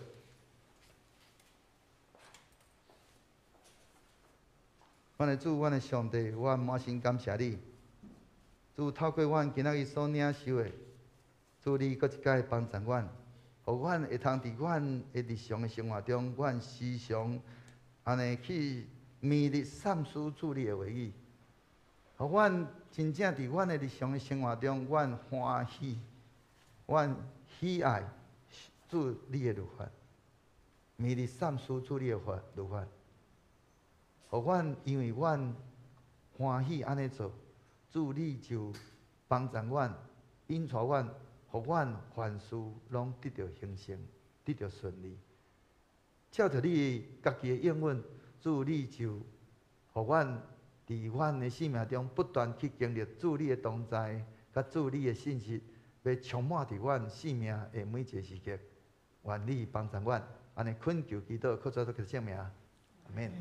阮的主，阮的上帝，我满心感谢你。主透过阮今仔日所领受的，主你搁一摆帮助阮，互阮会通伫阮的日常的生活中，阮时常安尼去勉励三思主你的话语。互阮真正伫阮的日常的生活中，阮欢喜，阮喜爱主你的律法，每日三思主你的律法。互阮因为阮欢喜安尼做，主你就帮助阮，引带阮，互阮凡事拢得到兴盛，得到顺利。照着你家己的应允，主你就互阮。伫阮的生命中，不断去经历主你的同在，甲主你的信息，要充满伫阮生命的每一个时刻。愿你帮助阮，安尼恳求祈祷，靠主的圣名，阿免。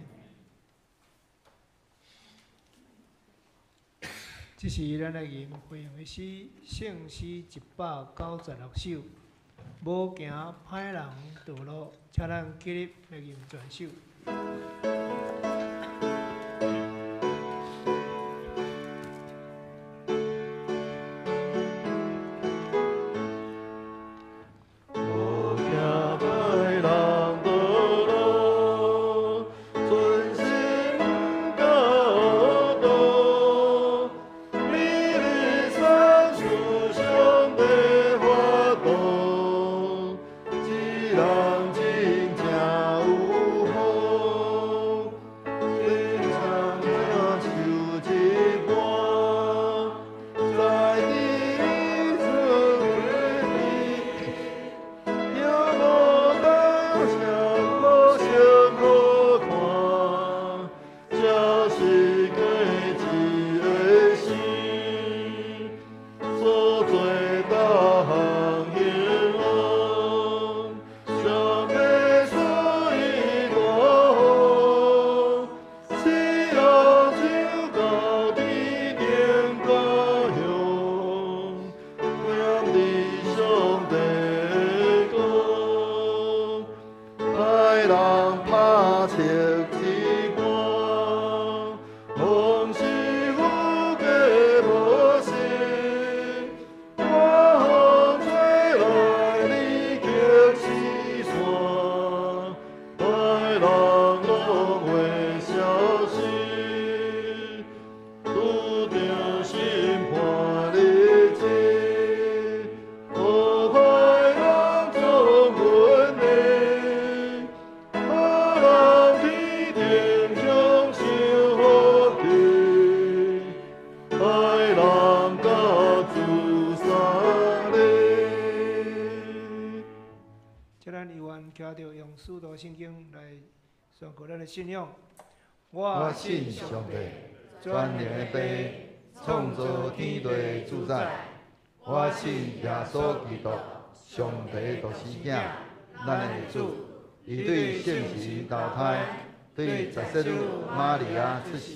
这是咱来吟会用的诗，圣诗196首。无行歹人道路，请咱起立来吟全首。使徒圣经来宣告咱的信仰。我信上帝，全能的父，创造天地主宰。我信耶稣基督，上帝就是囝，咱的主。伊对圣神投胎，对十世女玛利亚出世，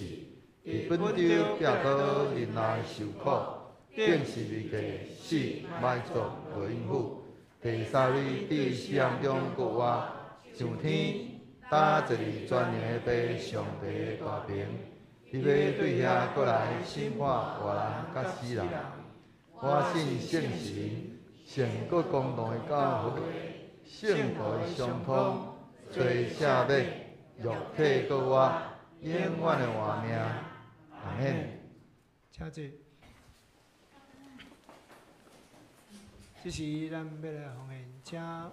伫本州壁倒忍耐受苦，顶十字架死，埋葬落阴府。第三日伫死人中复活，上天打坐伫全能的爸上帝的大屏。伊要对遐过来审判活人甲死人。我信圣神，圣国公道的教会，圣道的相通，罪赦免，肉体搁活，永远的活命。阿免。请坐。这是咱要来奉献，请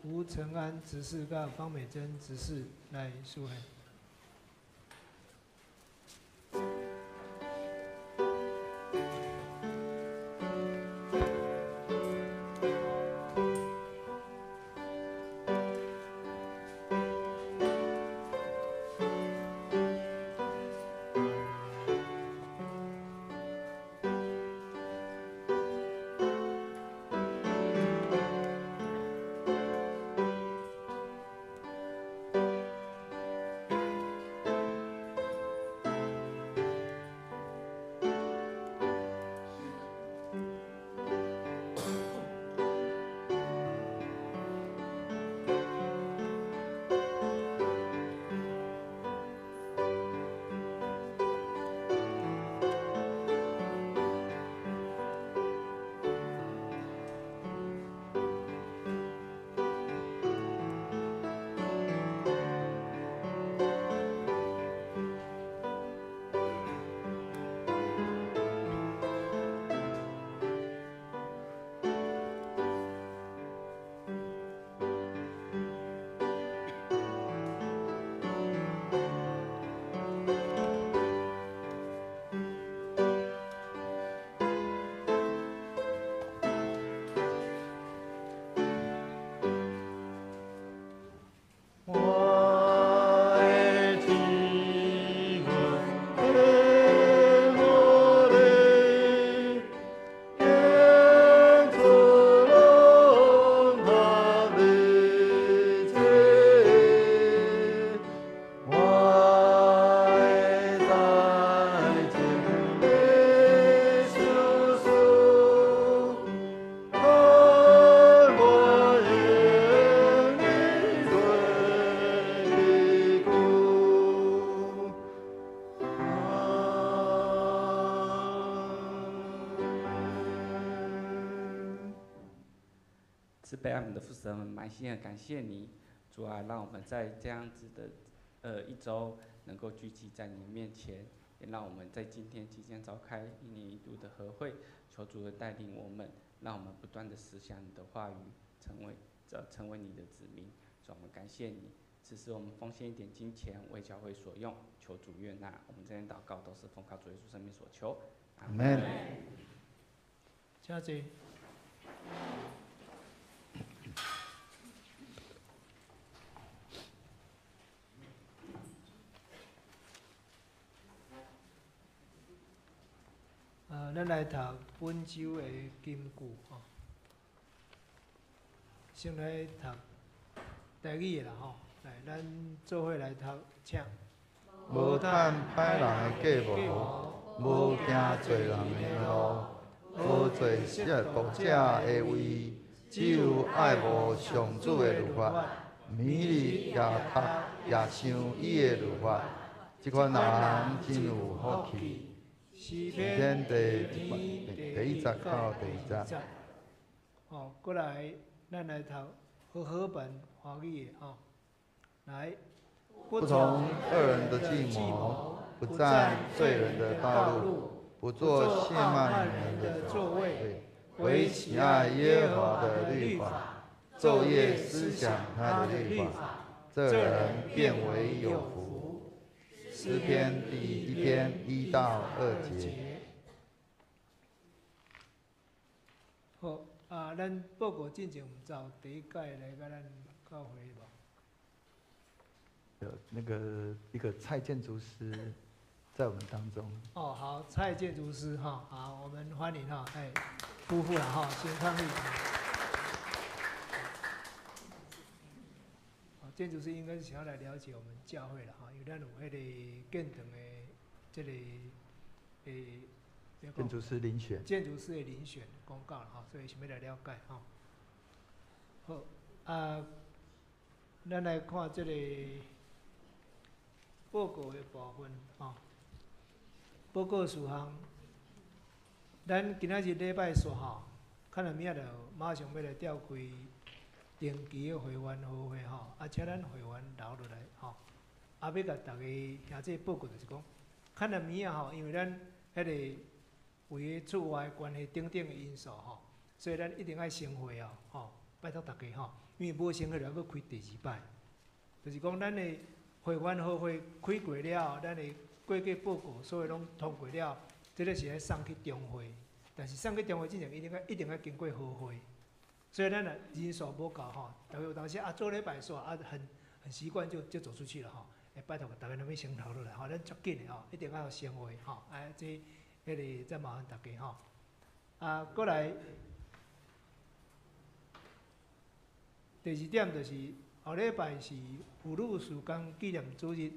吴承安执事甲方美珍执事来书献。慈悲爱我们的父神，我们满心的感谢你，主啊，让我们在这样子的一周能够聚集在你面前，也让我们在今天即将召开一年一度的和会，求主的带领我们，让我们不断的思想你的话语，成为你的子民。主，我们感谢你，此时我们奉献一点金钱为教会所用，求主悦纳。我们这些祷告都是奉靠主耶稣圣名所求。阿门。请坐。咱来读本周的金句吼。先来读台语的啦吼，来，咱做伙来读，请。无趁歹人的计谋，无行罪人的路，无做亵渎者的位，只有爱慕上主的律法，每日夜读夜想伊的律法，即款人真有福气。诗篇第110到第210。哦，过来，咱来读和合本华语的吼，来。不从恶人的计谋，不占罪人的道路，不做亵慢人的座位，唯喜爱耶和华的律法，昼夜思想他的律法，这人便为有福。诗篇第1篇1到2节。好啊，咱报告进前走第一届来甲咱教会无？有那个一个蔡建筑师在我们当中。哦，好，蔡建筑师哈，好，我们欢迎哈，哎，夫妇了哈，先抗议。建筑师应该是想要来了解我们教会了哈，因为咱有迄个建堂的这个建筑师遴选，建筑师的遴选公告了哈，所以想要来了解哈。好啊，咱来看这个报告的部分哈。报告事项，咱今仔日礼拜3号，看了明仔就马上要来召开定期的会员好会吼，啊，请咱会员留落来吼，啊，要甲大家兄弟报告就是讲，看了明仔吼，因为咱迄个为了厝外关系等等的因素吼，所以咱一定爱先会哦，吼，拜托大家吼，因为无先会了，要开第2摆，就是讲咱的会员好会开过了，咱的会计报告所有拢通过了，这个是爱送去中会，但是送去中会之前一定要经过好会，所以咱若人数无够吼，有当时啊做礼拜煞啊很习惯就走出去了吼，拜托大家能要先留落来吼，咱足紧的吼，一定要有先会吼，这迄个再麻烦大家吼，啊，过来第2点就是后礼拜是妇女事工纪念主日。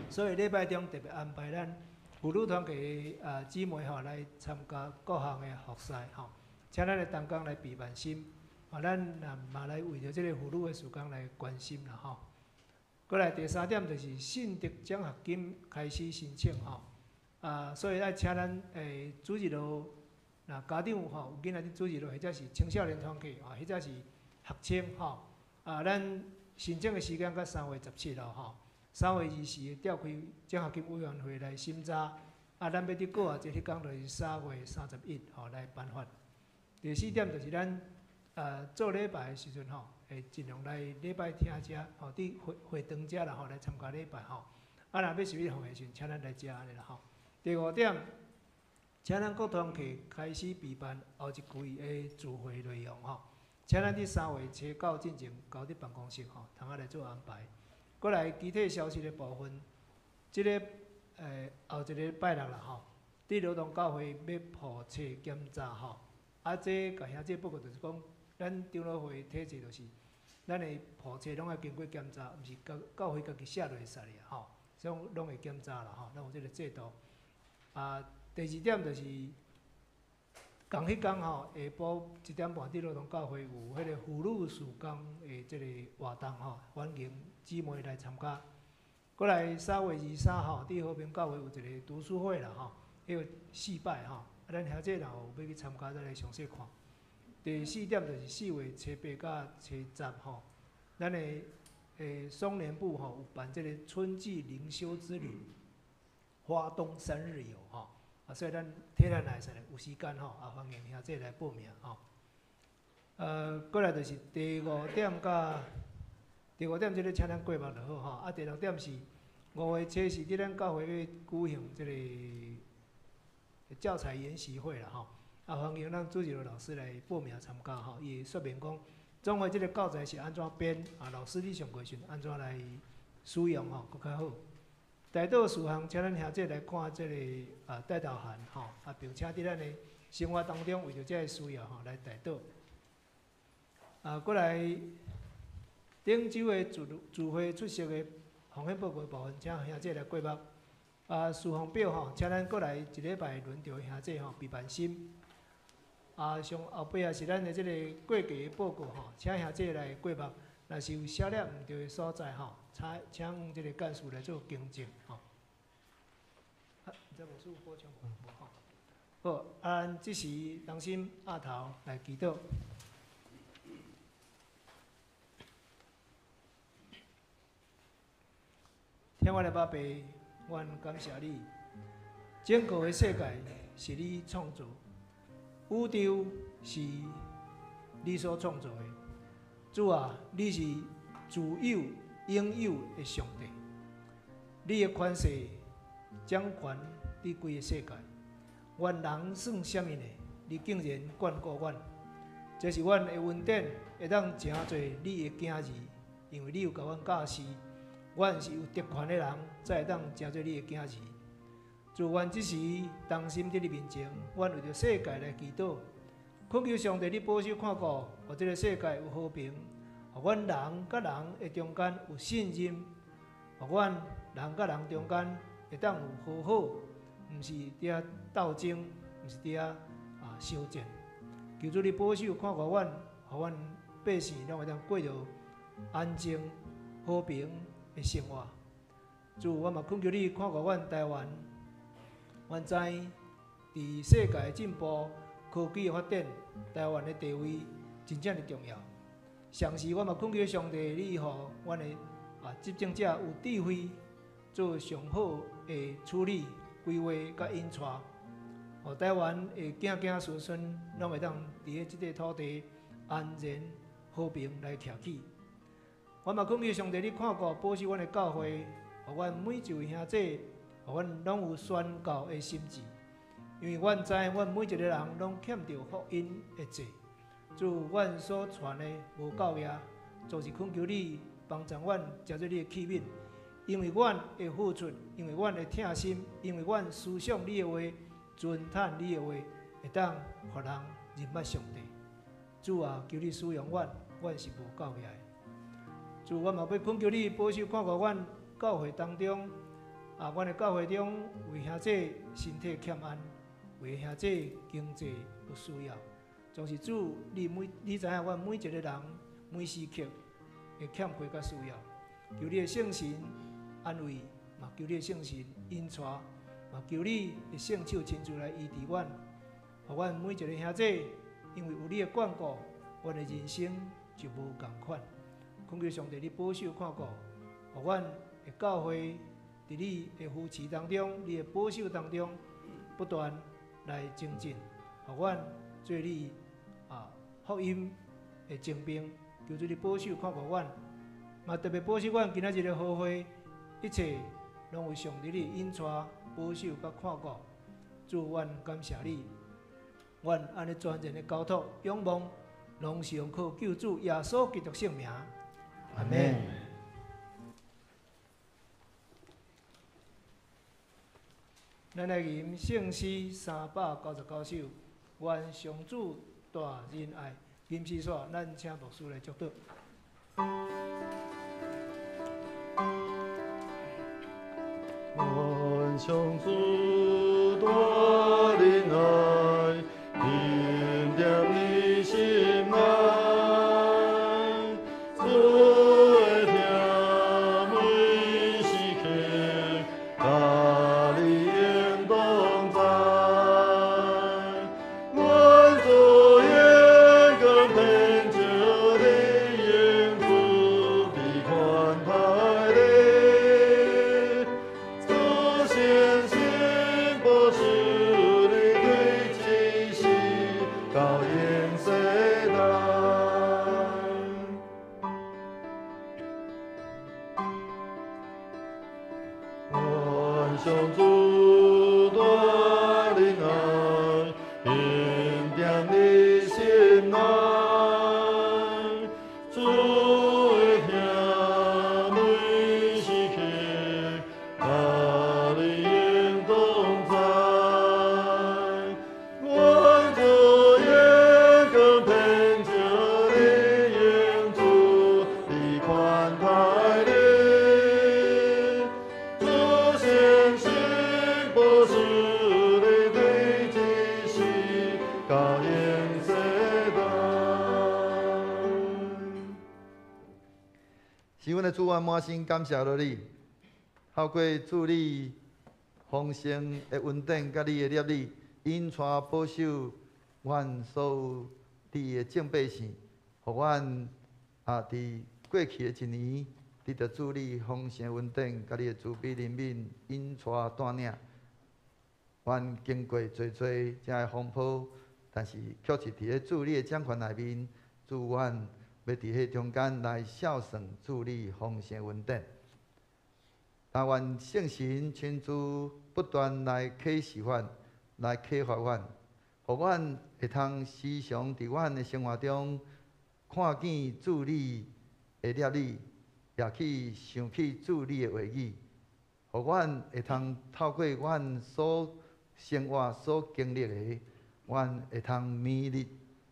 所以礼拜中特别安排咱妇女团体姊妹吼来参加各项的服饰吼，请咱的同工来备万心，咱嘛来为着这个妇女的事工来关心啦吼。过来第3点就是信德奖学金开始申请吼，所以爱请咱主日咯，那家长吼有囡仔伫主日咯，或者是青少年团体或者是学生吼，咱申请的时间到3月17号吼。3月24日召开奖学金委员会来审查，咱要伫过啊，即迄天就是3月31号来颁发。第4点就是咱做礼拜的时阵吼，会尽量来礼拜听遮吼，伫会堂遮啦吼来参加礼拜吼。若要是要奉的时阵，请咱来遮安尼啦吼。第5点，请咱各团体开始备办后一季的聚会内容吼，请咱伫3月初9进前交伫办公室吼，通来做安排。过来具体消息的部分，即个后一个拜六啦吼，伫罗东教会要铺册检查吼，这甲兄弟报告就是讲，咱长老会体制就是，咱的铺册拢要经过检查，毋是教会家己写落煞尔吼，所以拢会检查啦吼，咱有即个制度。第2点就是，同迄天吼，下晡1点半伫罗东教会有迄个妇女事工的即个活动吼，欢迎姊妹来参加。过来3月23号，伫和平教会有一个读书会啦吼，迄个4摆吼，咱兄弟若有要去参加，再来详细看。第4点就是4月初8到初10吼，咱的松联部吼有办即个春季灵修之旅，花东3日游吼。所以咱体咱来说有时间吼，欢迎兄弟来报名吼。过来就是第5点甲即个请咱过目就好吼。第6点是5月初是伫咱教会要举行即个教材研习会啦吼。欢迎咱主任老师来报名参加吼。伊会说明讲，总会即个教材是安怎编，老师你上过时安怎来使用吼，搁较好。带导事项，请咱兄弟来看即个带导函吼，并且伫咱的生活当中为着这个需要吼来带导。过来顶周的聚会出席的奉献报告部分，请兄弟来过目。事项表吼，请咱过来一礼拜轮调兄弟吼备办心。上后壁是咱的即个过期的报告吼，请兄弟来过目。若是有写了毋对的所在吼，请即个干事来做更正吼。这无事补充无吼。好，即时当心压头来祈祷。天父的爸爸，阮感谢你，整个的世界是你创造，宇宙是你所创造的。主啊，你是自有永有的上帝，你的权势掌权伫规个世界。阮人算啥物呢？你竟然眷顾阮，这是阮的恩典，会当诚侪你的囝儿，因为你有甲阮教示，阮是有特权的人，才会当诚侪你的囝儿。主，阮即时当心伫你面前，阮为着世界来祈祷。恳求上帝，你保守看顾，互这个世界有和平，互互阮人甲人的中间有信任，互阮人甲人中间会当有和好，毋是伫斗争，毋是伫相战。求主你保守看顾阮，互阮百姓拢会当过着安静、和平的生活。主，我嘛恳求你看顾阮台湾，阮知伫世界的进步、科技的发展，台湾的地位真正的重要。上时我嘛恳求上帝，你互阮的执政者有智慧，做上好的处理、规划甲引带，互台湾会行行顺顺，拢会当伫即个土地安然和平来徛起。我嘛恳求上帝，你看顾保守阮的教会，互阮每一位兄弟，互阮拢有宣教的心志。因为阮知，阮每一个人拢欠着福音的罪。主，阮所传的无够也，就是恳求你帮助阮接做你的器皿。因为阮会付出，因为阮会疼心，因为阮思想你的话，尊叹你的话，会当互人认捌上帝。主啊，求你使用阮，阮是无够也。主，我嘛要恳求你保守看顾阮教会当中，阮的教会中为兄弟身体欠安，为兄弟经济有需要。就是主，你知影阮每一个人每时刻的欠缺甲需要，求你的圣神安慰，嘛求你的圣神引带，嘛求你的圣手亲自来医治阮，互阮每一个兄弟，因为有你的眷顾，阮的人生就无共款。恳求上帝你保守看顾，互阮的教会伫你的扶持当中，你的保守当中，不断来精进，互阮做你福音的精兵。求主你保守看顾阮，嘛特别保守阮今仔日的好会，一切拢有上帝你引带、保守甲看顾。主，阮感谢你，阮安尼全然的交托、仰望、拢是用靠救主耶稣基督圣名。阿门。咱来吟圣诗399首，愿上主大仁爱。吟诗煞，咱请牧师来祝祷。愿上主大仁爱，印在你心内。主，我满心感谢落你，透过主你丰盛的恩典，甲你的业力，引带保守阮所有你的正百姓，互阮伫过去的一年，得到主你丰盛恩典，甲你的慈悲怜悯，引带带领。阮经过侪侪真的风波，但是却是伫咧主你的掌权内面，主阮要伫迄中间来孝顺主你丰盛恩典。但愿圣神亲自不断来启示阮，来启发阮，互阮会通时常伫阮的生活中看见主你的业力，也去想起主你的话语，互阮会通透过阮所生活所经历的，阮会通每日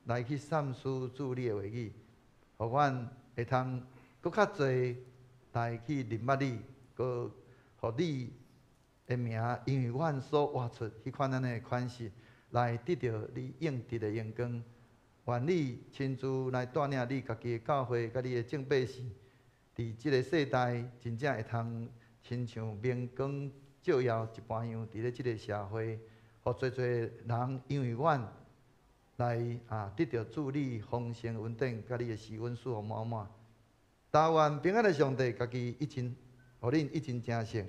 来去审思主你的话语，互阮会通搁较侪来去认捌你，搁互你的名，因为阮所活出迄款安尼的款式，来得到你应得的荣光。愿你亲自来带领你家己的教会，甲你的敬拜士，伫即个世代真正会通亲像明光照耀一般样，伫咧即个社会，互侪侪人因为阮来得到主你丰盛稳定，甲你的施恩赐福满满。但愿平安的上帝家己一真，互恁一真正胜。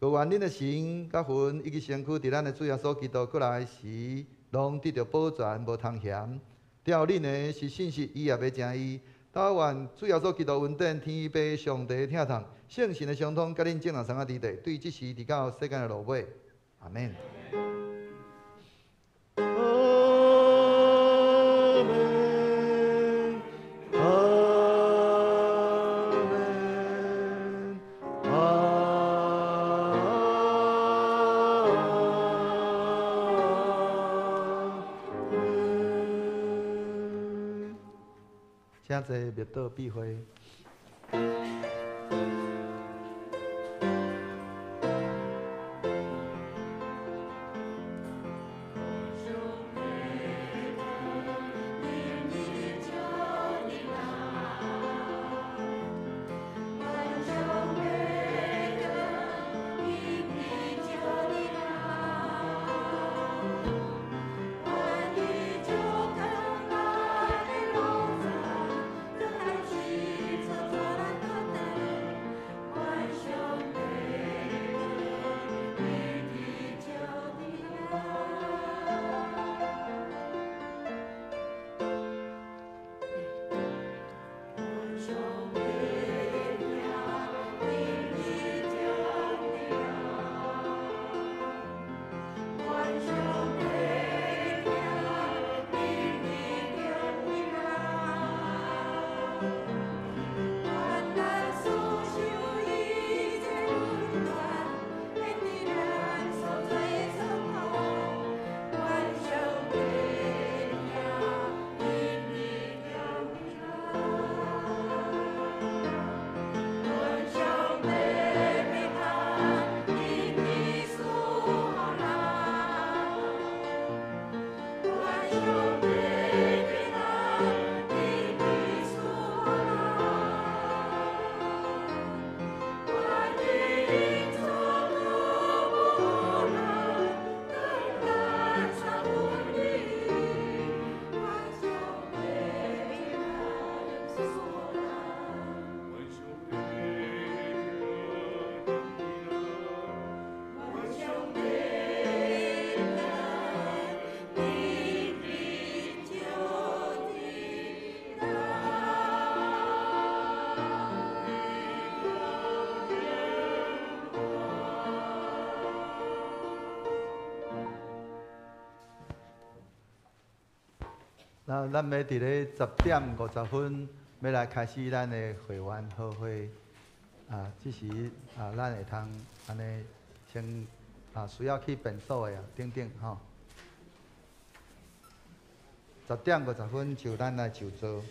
各愿恁的神、甲魂以及身躯，伫咱的主耶稣基督过来时，拢得到保全，无通嫌。调恁的是信息，伊也要正义。但愿主耶稣基督稳定，天父上帝听从，圣神的相通，甲恁正人三个伫地，对即时直到世间的落尾。阿免。请坐灭道避讳。那咱要伫咧10:50要来开始咱的会员好会即时咱会通安尼先需要去便所的等等吼。10:50就咱来就座。